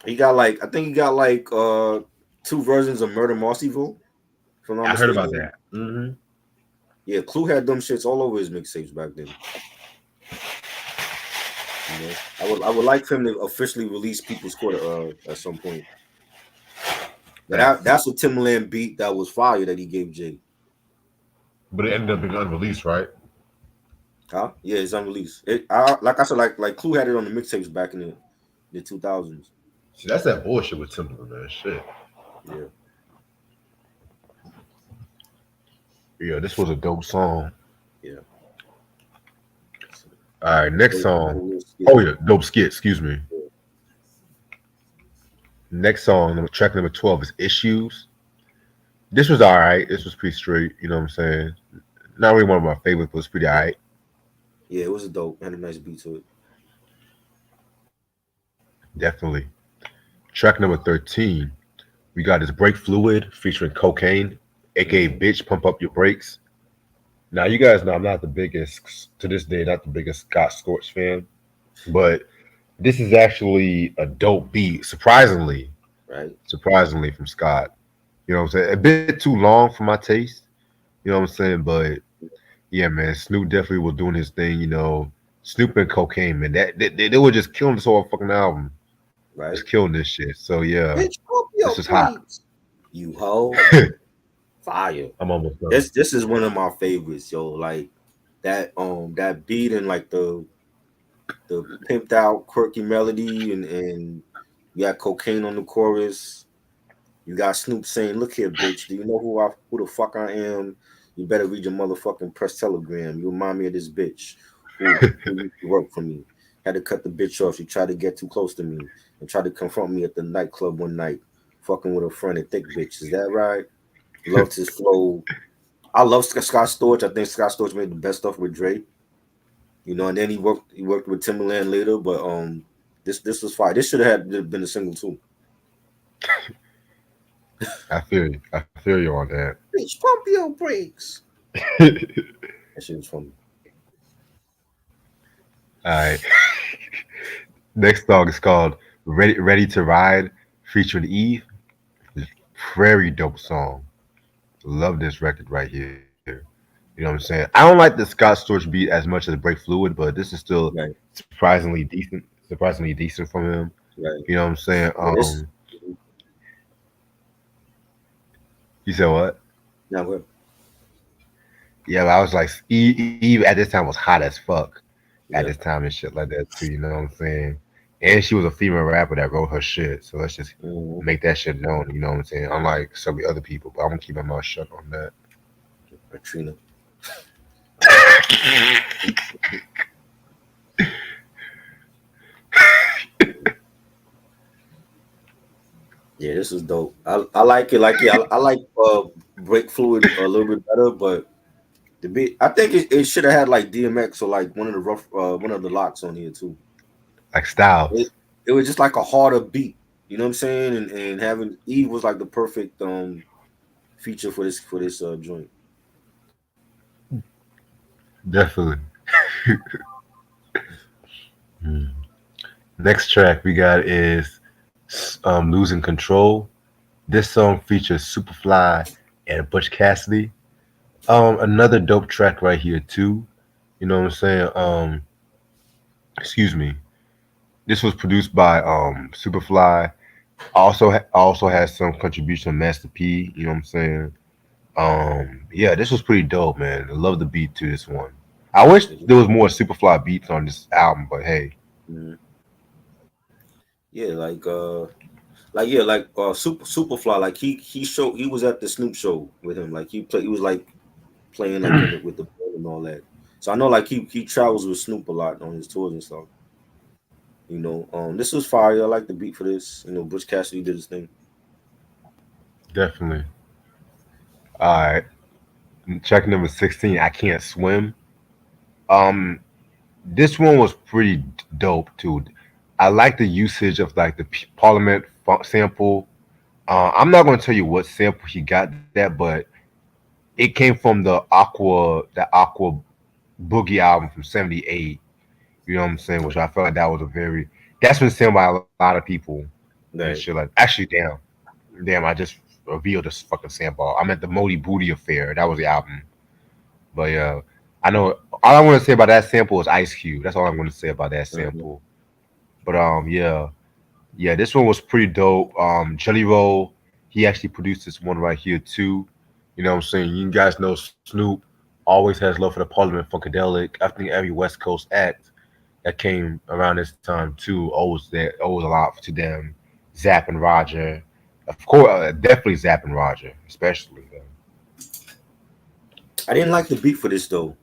he got like I think he got like two versions of Murder Marcyville, if I'm not I heard about mistaken. that. Hmm. Yeah, Clue had them shits all over his mixtapes back then. You know, I would like for him to officially release People's Court at some point. But Facts. that's a Timbaland beat that was fire that he gave Jay. But it ended up being unreleased, right? Huh? Yeah, it's unreleased. Like I said, like Clue had it on the mixtapes back in the 2000s. See, that's that bullshit with Timberland, man. Shit. Yeah. Yeah, this was a dope song. Yeah. All right, next song. Yeah. Oh yeah, dope skit. Excuse me. Next song, track number 12 is Issues. This was all right. This was pretty straight. You know what I'm saying? Not really one of my favorites, but it's pretty all right. Yeah, it was a dope. Had a nice beat to it. Definitely. Track number 13, we got this Brake Fluid featuring Cocaine, aka Bitch, Pump Up Your Brakes. Now, you guys know I'm not the biggest, to this day, not the biggest Scott Storch fan, but this is actually a dope beat, Right. surprisingly from Scott. You know what I'm saying? A bit too long for my taste. You know what I'm saying? But yeah, man, Snoop definitely was doing his thing. Snoop and Cocaine, man, they were just killing this whole fucking album, Right. just killing this shit. So yeah, Bitch, pump this your is hot. brakes. You hoe. Fire. I'm almost done. This is one of my favorites, yo. Like that beat and like the pimped out quirky melody and you got Cocaine on the chorus. You got Snoop saying, "Look here, bitch. Do you know who the fuck I am? You better read your motherfucking press telegram. You remind me of this bitch. who used to work for me. Had to cut the bitch off. She tried to get too close to me and tried to confront me at the nightclub one night, fucking with a friend, a thick bitch. Is that right? Loved his flow. I love Scott Storch. I think Scott Storch made the best stuff with Dre. You know, and then he worked with Timberland later, but this was fire. This should have had been a single too. I feel you. I feel you on that. Bitch, pump your brakes. That shit was funny. All right. Next song is called Ready to Ride, featuring Eve. Very dope song. Love this record right here. You know what I'm saying? I don't like the Scott Storch beat as much as Break Fluid, but this is still Right, surprisingly decent. Surprisingly decent from him. right. You know what I'm saying? Yeah, this You said what? now we're Yeah, I was like, Eve at this time was hot as fuck at this yeah. time and shit like that too. You know what I'm saying? And she was a female rapper that wrote her shit, so let's just Mm-hmm. make that shit known. You know what I'm saying? Unlike some of the other people, but I'm gonna keep my mouth shut on that. Katrina. Uh, yeah, this is dope. I like it. Like yeah, I like Break Fluid a little bit better, but the beat I think it should have had like DMX or like one of the locks on here too. Like Styles, It it was just like a harder beat. You know what I'm saying? And having Eve was like the perfect feature for this joint. definitely. Hmm. Next track we got is "Losing Control." This song features Superfly and Butch Cassidy. Another dope track right here too. You know what I'm saying? Excuse me. This was produced by Superfly. Also has some contribution from Master P. You know what I'm saying? Yeah, this was pretty dope, man. I love the beat to this one. I wish there was more Superfly beats on this album, but hey, Mhm. Yeah, like yeah, like Superfly, like he was at the Snoop show with him. Like he was like playing like in with the band and all that. So I know like he travels with Snoop a lot on his tours and stuff. You know, this was fire. I like the beat for this. You know, Butch Cassidy did his thing. definitely. All right, track number 16. I can't swim. Um, this one was pretty dope too. I like the usage of like the Parliament funk sample. I'm not going to tell you what sample he got that, but it came from the Aqua Boogie album from '78. You know what I'm saying? Which I felt like that was a very that's been seen by a lot of people and shit Right. like. Actually, damn, I just revealed this fucking sample. I meant the Modi Booty Affair. That was the album. But yeah, I know all I want to say about that sample is Ice Cube. That's all I'm going to say about that Uh-huh. sample. But yeah, this one was pretty dope. Jelly Roll, he actually produced this one right here too. You know what I'm saying? You guys know Snoop always has love for the Parliament Funkadelic. I think every West Coast act that came around this time too owes a lot to them. Zapp and Roger, of course, definitely Zapp and Roger, especially. I didn't like the beat for this though.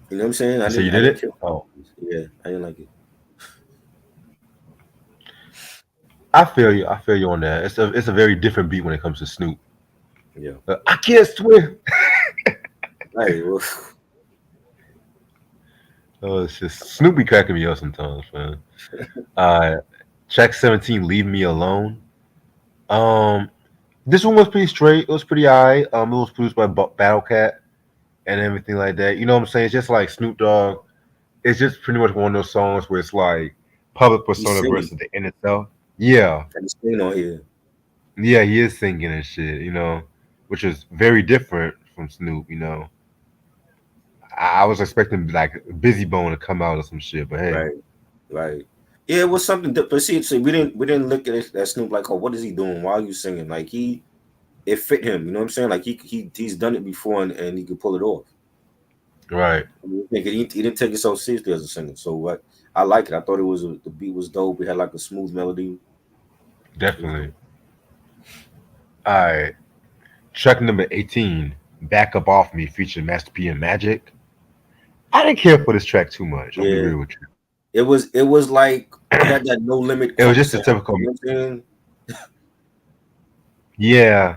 You know what I'm saying? So you I did didn't it? care. Oh, Yeah, I didn't like it. I feel you. I feel you on that. It's a very different beat when it comes to Snoop. Yeah. I can't swim. Right. Well, Oh, it's just Snoop be cracking me up sometimes, man. Uh, Track 17, Leave Me Alone. Um, this one was pretty straight. It was pretty alright. It was produced by Battle Cat and everything like that. You know what I'm saying? It's just like Snoop Dogg. It's just pretty much one of those songs where it's like public he's persona singing versus the in itself. Yeah, and he's singing on here. yeah, he is singing and shit. Which is very different from Snoop. I was expecting like Busy Bone to come out or some shit, but hey, Right. Right. Yeah, it was something. But see, we didn't look at it, at Snoop like, oh, what is he doing? Why are you singing? Like it fit him. You know what I'm saying? Like he's done it before and he could pull it off. right, I mean, he didn't take it so seriously as a singer. So what I like it. I thought the beat was dope. It had like a smooth melody. It was definitely. dope. All right, track number 18, Back Up Off Me, featuring Master P and Magic. I didn't care for this track too much. I'll be Yeah, real with you. it was like it had that no limit It was crunk just a sound. typical. You know what I'm saying? Yeah,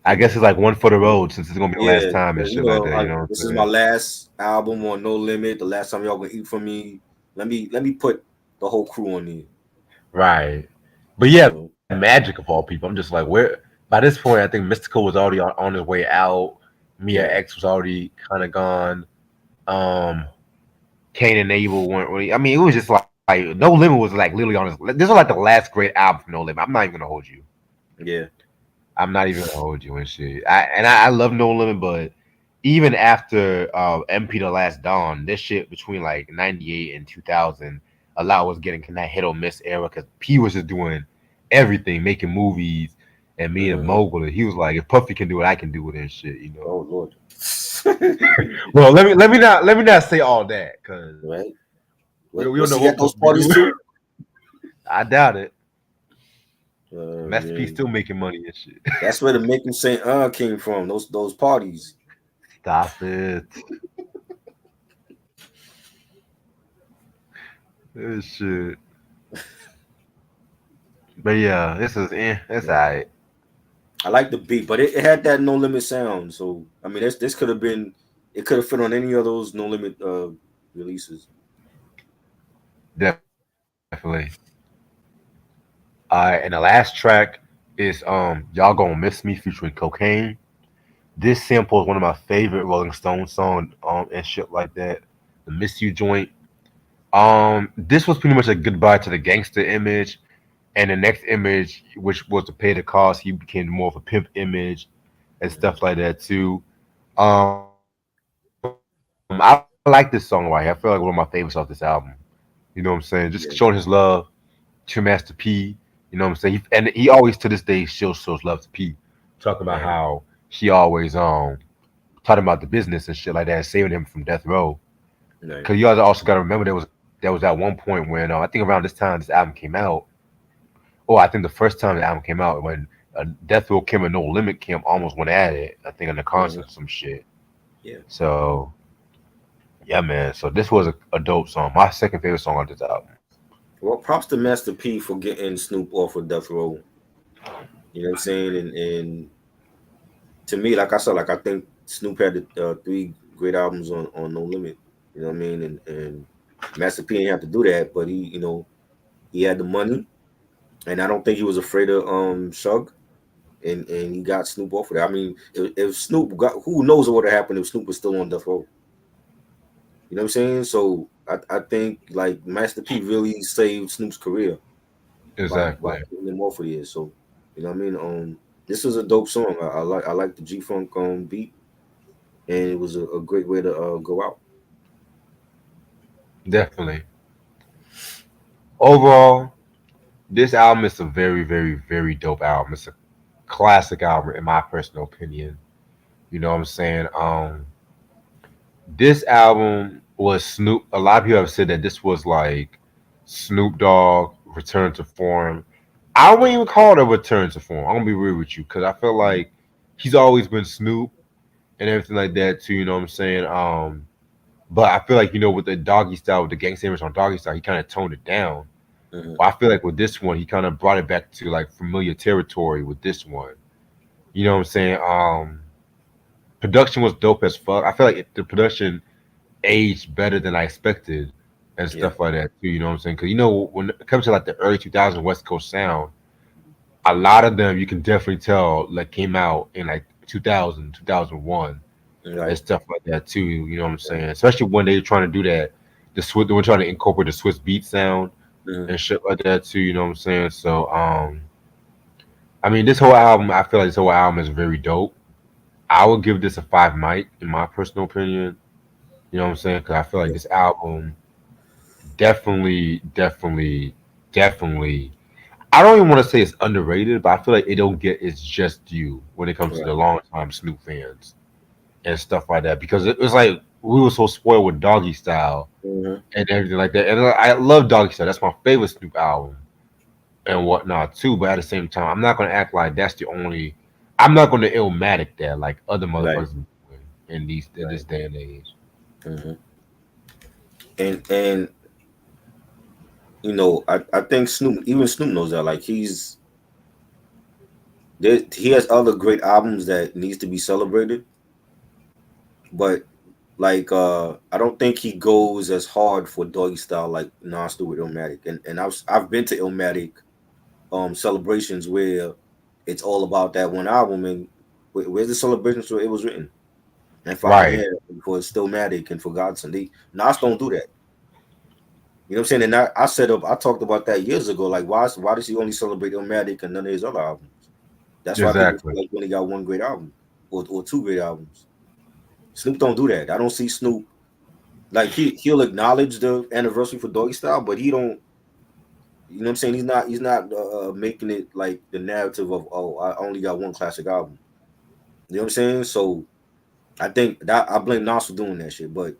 I You guess know, it's like one for the road since it's gonna be the last yeah. time and So, shit like that. You like, know what this I'm is my saying? last album on No Limit. The last time y'all gonna eat from me. Let me put the whole crew on there. Right. But yeah, You know. Magic of all people. I'm just like, where? By this point, I think Mystical was already on his way out. Mia Yeah. X was already kind of gone. Um, Cain and Abel weren't really. I mean, it was just like No Limit was like literally on his. This was like the last great album from No Limit. I'm not even gonna hold you. Yeah. I'm not even gonna hold you and shit. I love No Limit, but even after MP The Last Dawn, this shit between like '98 and 2000, a lot was getting in that hit or miss era because P was just doing everything, making movies and being a Hmm. mogul. And he was like, if Puffy can do it, I can do it and shit, you know. Oh Lord. Well, let me not say all that because Right. we don't Was know he what at those Puffy be parties doing. too? I doubt it. Master P Man. still making money and shit. That's where the Make 'em Say came from. Those parties. Stop it. This shit. But yeah, this is it's alright. I like the beat, but it had that No Limit sound. So I mean, this could have been, it could have fit on any of those No Limit releases. Definitely. And the last track is Y'all Gonna Miss Me featuring Cocaine. This sample is one of my favorite Rolling Stones song and shit like that. The Miss You joint. This was pretty much a goodbye to the gangster image, and the next image, which was to pay the cost, he became more of a pimp image and Mhm. stuff like that too. I like this song right here. I feel like one of my favorites off this album. You know what I'm saying? Just showing his love to Yeah, Master P. You know what I'm saying? And he always to this day still shows love to P, talking about how he right, always talking about the business and shit like that, saving him from death row. Because you right. guys also got to remember there was that one point when I think around this time this album came out. Oh, I think the first time the album came out when Death Row Kim and No Limit Kim almost went at it. I think in the Hmm. concert or some shit. Yeah. So yeah, man. So this was a dope song. My second favorite song on this album. Well, props to Master P for getting Snoop off of Death Row. You know what I'm saying? And to me, like I said, like I think Snoop had the three great albums on No Limit. You know what I mean? And Master P didn't have to do that, but he had the money, and I don't think he was afraid of Shug, and he got Snoop off of that. I mean, if Snoop got, who knows what would have happened if Snoop was still on Death Row? You know what I'm saying? So I think like Master P really saved Snoop's career by Exactly. getting him off of here. So you know what I mean? This was a dope song. I like the G Funk beat, and it was a great way to go out. Definitely. Overall, this album is a very, very, very dope album. It's a classic album in my personal opinion. You know what I'm saying? This album was Snoop. A lot of people have said that this was like Snoop Dogg return to form. I wouldn't even call it a return to form. I'm gonna be real with you because I feel like he's always been Snoop and everything like that too. You know what I'm saying? But I feel like with the doggy style, with the gangsta image on doggy style, he kind of toned it down. Hmm. But I feel like with this one, he kind of brought it back to like familiar territory with this one. You know what I'm saying? Production was dope as fuck. I feel like the production aged better than I expected and Yeah. stuff like that too. You know what I'm saying? Because when it comes to like the early 2000 West Coast sound, a lot of them you can definitely tell like came out in like 2000, 2001 and Right. stuff like that too. You know what I'm saying? Especially when they were trying to do that, they were trying to incorporate the Swiss beat sound Hmm. and shit like that too. You know what I'm saying? So I mean, this whole album, I feel like this whole album is very dope. I would give this a 5 mic in my personal opinion. You know what I'm saying? Because I feel like Yeah. this album definitely, definitely, definitely. I don't even want to say it's underrated, but I feel like it don't get its just due when it comes to the Right. long time Snoop fans and stuff like that. Because it was like we were so spoiled with Doggy Style Hmm. and everything like that. And I love Doggy Style. That's my favorite Snoop album and whatnot too. But at the same time, I'm not gonna act like that's the only. I'm not gonna illmatic that like other Right. motherfuckers. Be doing. in this Right. day and age. Hmm. And I think Snoop knows that. Like he has other great albums that needs to be celebrated, but like I don't think he goes as hard for Doggy Style like Nas do with Illmatic. And I've been to Illmatic celebrations where it's all about that one album, and where's the celebrations where it was written? And for Hot Right. Hair, and for Stillmatic, and for Godson. Nas don't do that. You know what I'm saying? And I talked about that years ago. Like, why does he only celebrate Illmatic and none of his other albums? That's why people Exactly. feel like he only got one great album or two great albums. Snoop don't do that. I don't see Snoop like he'll acknowledge the anniversary for Doggy Style, but he don't. You know what I'm saying? He's not making it like the narrative of, oh, I only got one classic album. You know what I'm saying? So I think that I blame Nas for doing that shit. But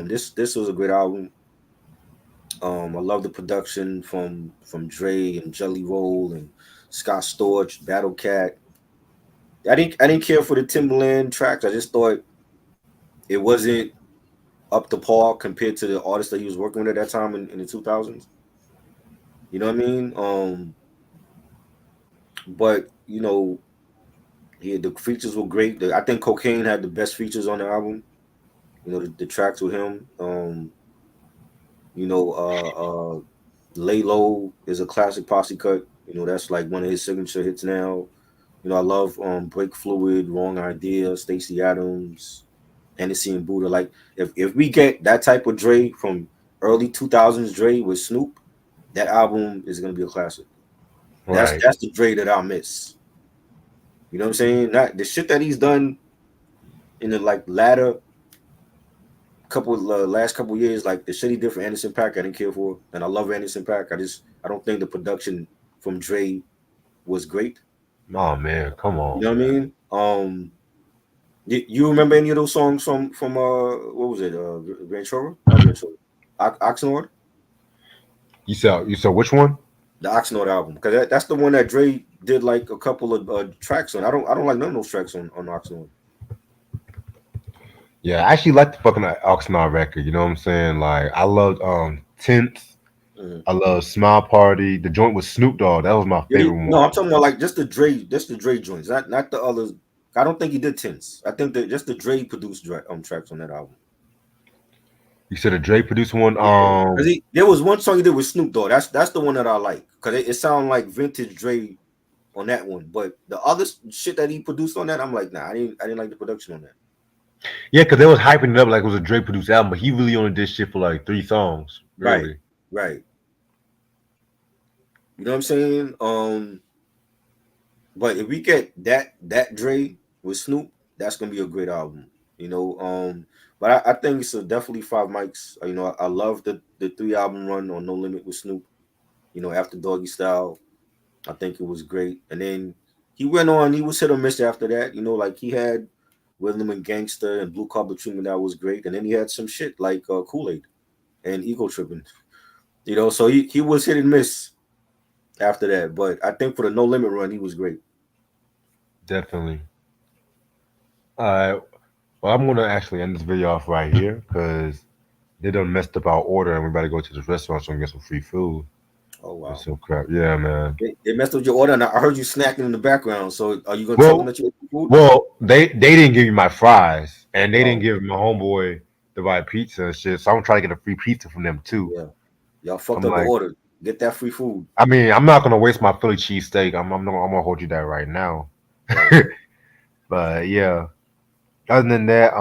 this was a great album. I love the production from Dre and Jelly Roll and Scott Storch, Battle Cat. I didn't care for the Timberland tracks. I just thought it wasn't up to par compared to the artists that he was working with at that time in the 2000s. You know what I mean? But yeah, the features were great. I think Cocaine had the best features on the album. The tracks with him. You know, Lay Low is a classic posse cut. That's like one of his signature hits now. I love Break Fluid, Wrong Idea, Stacey Adams, Hennessy and Buddha. Like if we get that type of Dre from early 2000s Dre with Snoop, that album is gonna be a classic. That's Right. that's the Dre that I'll miss. You know what I'm saying? Not the shit that he's done in the like latter last couple years, like the shit he did for Anderson .Paak, I didn't care for, and I love Anderson .Paak. I don't think the production from Dre was great. Oh man, come You on, know what I man. mean? You remember any of those songs from what was it? Ventura? Not Ventura. Oxnard? You said which one? The Oxnard album, because that's the one that Dre did like a couple of tracks on. I don't like none of those tracks on Oxnard. Yeah, I actually like the fucking Oxnard record. You know what I'm saying? Like I loved Tenth. Mhm. I love Smile Party. The joint with Snoop Dogg. That was my favorite No, one. I'm talking about like just the Dre joints, not the others. I don't think he did tens. I think that just the Dre produced tracks on that album. You said a Dre produced one. Yeah, because there was one song he did with Snoop Dogg. That's the one that I like because it sounded like vintage Dre on that one. But the other shit that he produced on that, I'm like, nah, I didn't like the production on that. Yeah, because they was hyping it up like it was a Dre produced album, but he really only did shit for like 3 songs, Right, really. right. You know what I'm saying? But if we get that Dre with Snoop, that's gonna be a great album. You know, but I think it's definitely five mics. I love the three album run on No Limit with Snoop. After Doggy Style, I think it was great. And then he went on. He was hit or miss after that. Like he had Rhythm and Gangster and Blue Collar Treatment that was great. And then he had some shit like Kool Aid and Ego Tripping. So he was hit and miss after that. But I think for the No Limit run, he was great. Definitely. All right. Well, I'm gonna actually end this video off right here because they done messed up our order and we better go to this restaurant so we can get some free food. Oh Or wow. some crap. Yeah, man. They messed with your order, and I heard you snacking in the background. So, are you gonna tell them Well, that you ate the food? they didn't give me my fries and they didn't Oh, give my homeboy the right pizza and shit. So I'm trying to get a free pizza from them too. yeah. Y'all fucked I'm up the like, order. Get that free food. I mean, I'm not gonna waste my Philly cheesesteak. I'm gonna hold you that right now. Right. But yeah, other than that,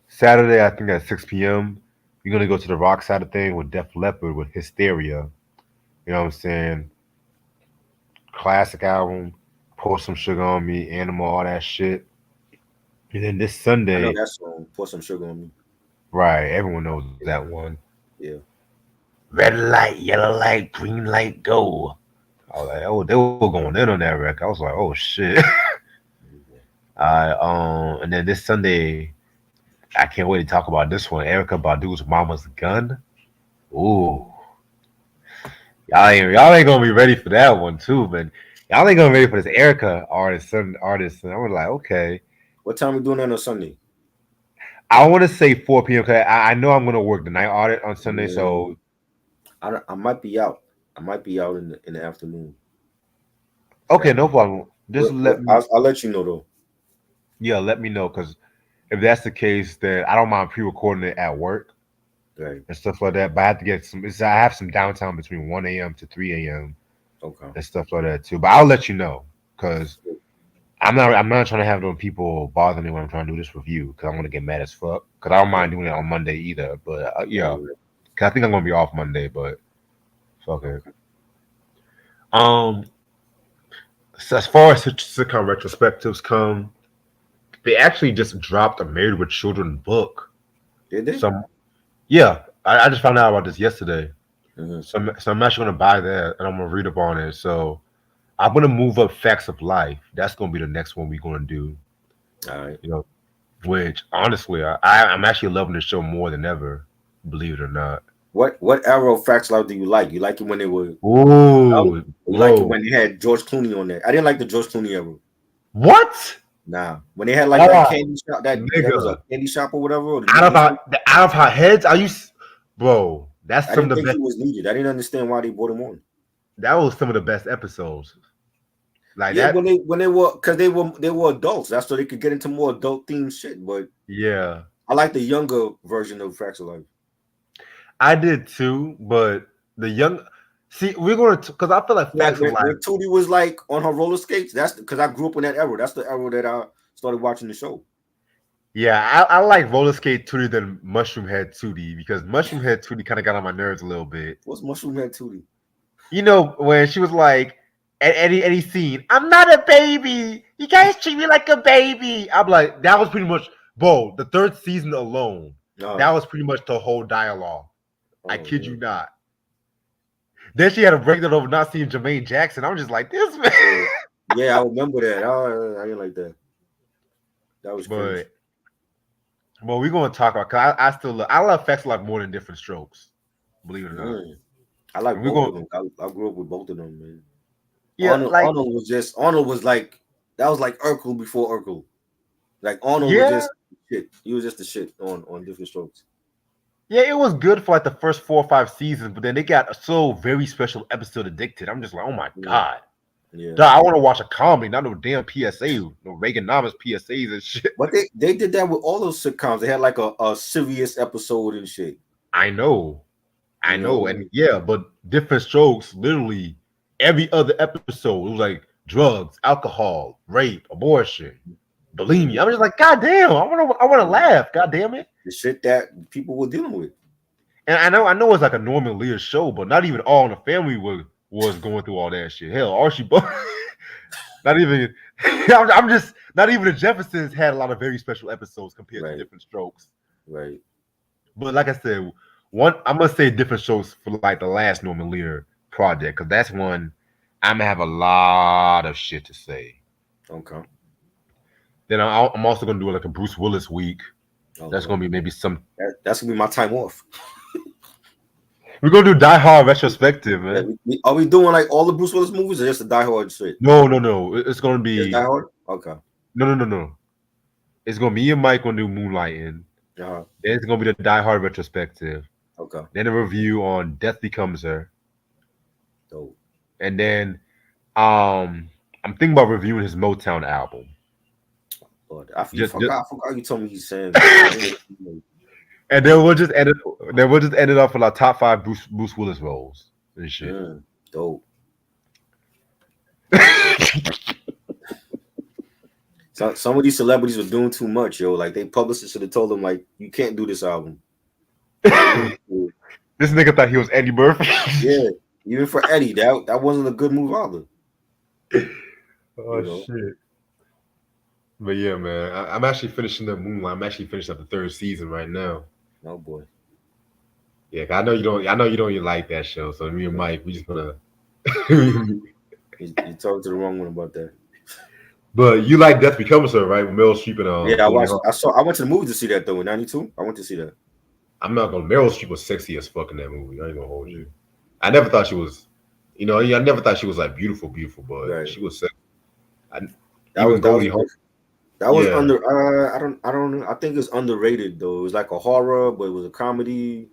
Saturday I think at 6 p.m. We're gonna go to the rock side of thing with Def Leppard with Hysteria. You know what I'm saying? Classic album. Pour some sugar on me, Animal, all that shit. And then this I know Sunday, that song. Pour some sugar on me. right? Everyone knows Yeah. that one. Yeah. Red light, yellow light, green light, go. I was like, oh, they were going in on that record. I was like, oh shit. And then this Sunday, I can't wait to talk about this one. Erica Badu's Mama's Gun. Ooh, y'all ain't gonna be ready for that one too, man. Y'all ain't gonna be ready for this Erica artist, certain artist. And I was like, okay. What time we doing that on Sunday? I want to say 4 p.m. because I know I'm gonna work the night audit on Sunday. Mm, So I might be out. I might be out in the afternoon. okay, That no problem. Just let me, I'll let you know though. yeah, let me know because if that's the case, then I don't mind pre-recording it at work Right. and stuff like that. But I have to get some. I have some downtime between 1 a.m. to 3 a.m. Okay. and stuff like that too. But I'll let you know because I'm not trying to have no people bother me when I'm trying to do this review because I'm gonna get mad as fuck. Because I don't Right. mind doing it on Monday either. But yeah, Right. because I think I'm gonna be off Monday. But fuck it. Okay. Um, so as far as sitcom retrospectives come, they actually just dropped a Married with Children book. Did they? Some yeah, I just found out about this yesterday. Mm-hmm. So I'm actually gonna buy that and I'm gonna read up on it. So I'm gonna move up Facts of Life. That's gonna be the next one we're gonna do. All right. You know, which honestly, I'm actually loving the show more than ever. Believe it or not. What era of Facts Life do you like? You like it when they were young? Ooh, Or you like it bro. when they had George Clooney on there? I didn't like the George Clooney era. What? Nah, when they had like that Oh, candy shop, that was a nigga. candy shop or whatever, or the Out of movie store. our heads, are you, bro? That's I some of didn't the think best. he was needed. I didn't understand why they brought him on. That was some of the best episodes. Like Yeah, that. when they were because they were adults. That's so they could get into more adult themed shit. But Yeah, I like the younger version of Facts of Life. I did too. But the young, see, we're going to because I feel like Like Facts of Life. when Tootie was like on her roller skates. That's because I grew up in that era. That's the era that I started watching the show. Yeah, I like Roller Skate Tootie than Mushroom Head Tootie because Mushroom Head Tootie kind of got on my nerves a little bit. What's Mushroom Head Tootie? You know, when she was like, at any scene, I'm not a baby. You guys treat me like a baby. I'm like, that was pretty much, bro, the third season alone, Uh, that was pretty much the whole dialogue. I oh kid yeah. you not. Then she had a breakdown over not seeing Jermaine Jackson. I'm just like, this man. Yeah, yeah, I remember that. I didn't like that. That was cringe. But, well, we're going to talk about, because I love Facts Life more than Different Strokes, believe it or not. Mm. I like And we're both going, of them. I grew up with both of them, man. yeah, like, Arnold was like that was like Urkel before Urkel. Like Arnold was yeah, just shit. He was just the shit on Different Strokes. yeah, it was good for like the first 4 or 5 seasons, but then they got so very special episode addicted. I'm just like, oh my Yeah, God. yeah. Duh, I want to watch a comedy, not no damn PSA, no Reaganomics PSAs and shit. But they did that with all those sitcoms. They had like a serious episode and shit. I know, I You know, know. and yeah, but Different Strokes, literally every other episode, it was like drugs, alcohol, rape, abortion, bulimia. Mhm. I'm just like, God damn, I want to Yeah. laugh, God damn it. The shit that people were dealing with. And I know it's like a Norman Lear show, but not even All in the Family was going through all that shit. Hell, Archie, not even. I'm just not even the Jeffersons had a lot of very special episodes compared to Right, Different Strokes. right. But like I said, one I'm gonna say Different Strokes for like the last Norman Lear project because that's one I'm gonna have a lot of shit to say. Okay. Then I'm also gonna do like a Bruce Willis week. Oh That's gonna Lord. be maybe some. That's gonna be my time off. We're gonna do Die Hard retrospective, Yeah, man. are we doing like all the Bruce Willis movies or just the Die Hard shit? No, no, no. It's gonna Just Die be Hard? Okay. no, no, no, no. It's gonna be me and Mike gonna do Moonlighting. Uh-huh. Then it's gonna be the Die Hard retrospective. Okay. Then a review on Death Becomes Her. Dope. And then I'm thinking about reviewing his Motown album. Lord, Just I forgot you told me he's saying that. I didn't know. and then we'll just end it off with our top five Bruce Willis roles and shit. Dope. Dope. So, some of these celebrities were doing too much, yo. Like they publicists should have told them, like, you can't do this album. Like, This nigga thought he was Eddie Murphy. yeah, even for Eddie, that wasn't a good move either. Oh You know. shit. But yeah, man, I'm actually finishing the Moonlight. I'm actually finishing up the third season right now. Oh boy. Yeah, 'cause I know you don't. I know you don't even like that show. So me and Mike, we just gonna. You talked to the wrong one about that. But you like Death Becomes Her, right? With Meryl Streep and Yeah, Goldie Hawn. I went to the movie to see that though in '92. I went to see that. I'm not gonna. Meryl Streep was sexy as fuck in that movie. I ain't gonna hold you. I never thought she was. I never thought she was like beautiful, beautiful, but Right. she was sexy. I, That even was Goldie Hawn. That was Yeah. under. I don't know. I think it's underrated though. It was like a horror, but it was a comedy.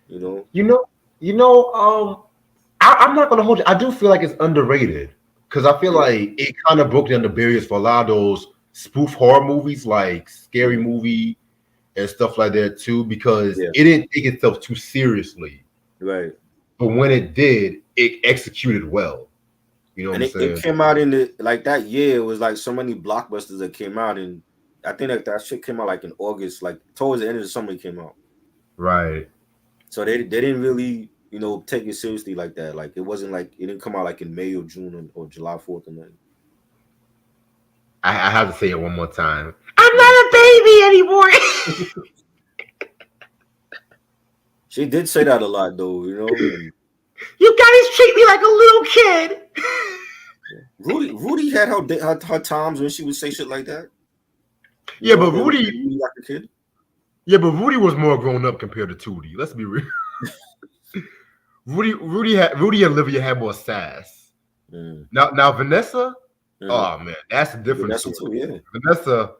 You know. You know, you know, I'm not gonna hold you. I do feel like it's underrated because I feel Yeah. like it kind of broke down the barriers for a lot of those spoof horror movies, like Scary Mm, Movie and stuff like that too, because yeah. it didn't take itself too seriously. Right. But when it did, it executed well. You know what And I'm it saying? came out in the like that year. It was like so many blockbusters that came out, and I think that shit came out like in August, like towards the end of the summer. It came out, Right. so they didn't really take it seriously like that. Like it wasn't like it didn't come out like in May or June or July 4th or nothing. I have to say it one more time. I'm Yeah, not a baby anymore. she did say that a lot though, and You guys treat me like a little kid. Rudy had her times when she would say shit like that. Yeah, but They looked Rudy, at Rudy like a kid. yeah, but Rudy was more grown up compared to Tootie. Let's be real. Rudy and Olivia had more sass. Mm. Now Vanessa, Hmm. oh man, that's a different Vanessa story. too, yeah. Vanessa,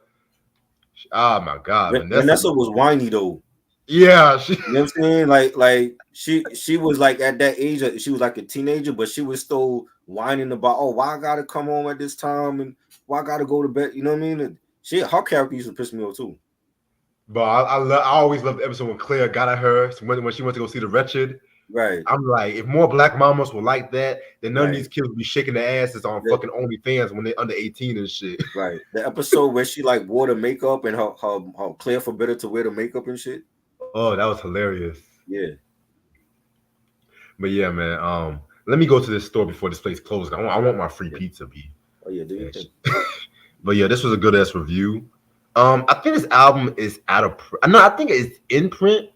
oh my god, Vanessa, Vanessa was whiny though. yeah, she, You know what I'm saying? Like she was like at that age, she was like a teenager, but she was still whining about, oh, why I gotta come home at this time and why I gotta go to bed. You know what I mean? And her character used to piss me off too. but I always loved the episode when Claire got at her when she went to go see the Wretched. Right, I'm like, if more black mamas were like that, then none of right. these kids would be shaking their asses on The, fucking OnlyFans when they're under 18 and shit. right. The episode where she like wore the makeup and her Claire forbid her to wear the makeup and shit. Oh, that was hilarious. Yeah. But yeah, man. Let me go to this store before this place closes. I want my free Yeah. pizza, B. Oh yeah, do you Yeah, think? but yeah, this was a good ass review. I think this album is out of. No, I think it's in print.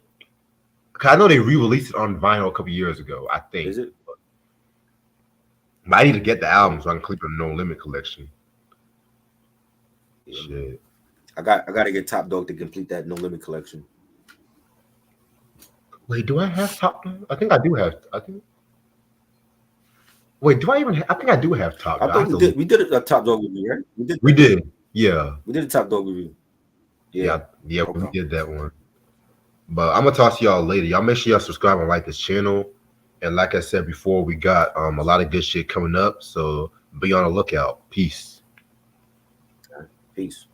'Cause I know they re-released it on vinyl a couple years ago. I think, Is it? but I need to get the Yeah. album so I can click on the No Limit collection. Yeah. Shit. I gotta get Top Dog to complete that No Limit collection. Wait, do I have Top Dog? I think I do have. I think. Wait, do I even? I think I do have Top I Dog. I thought have to look. we did a Top Dog review, right? We did We that. did. Yeah. We did a Top Dog review. Yeah. Yeah. We Okay. did that one. But I'm gonna talk to y'all later. Y'all make sure y'all subscribe and like this channel. And like I said before, we got a lot of good shit coming up. So be on the lookout. Peace. Peace.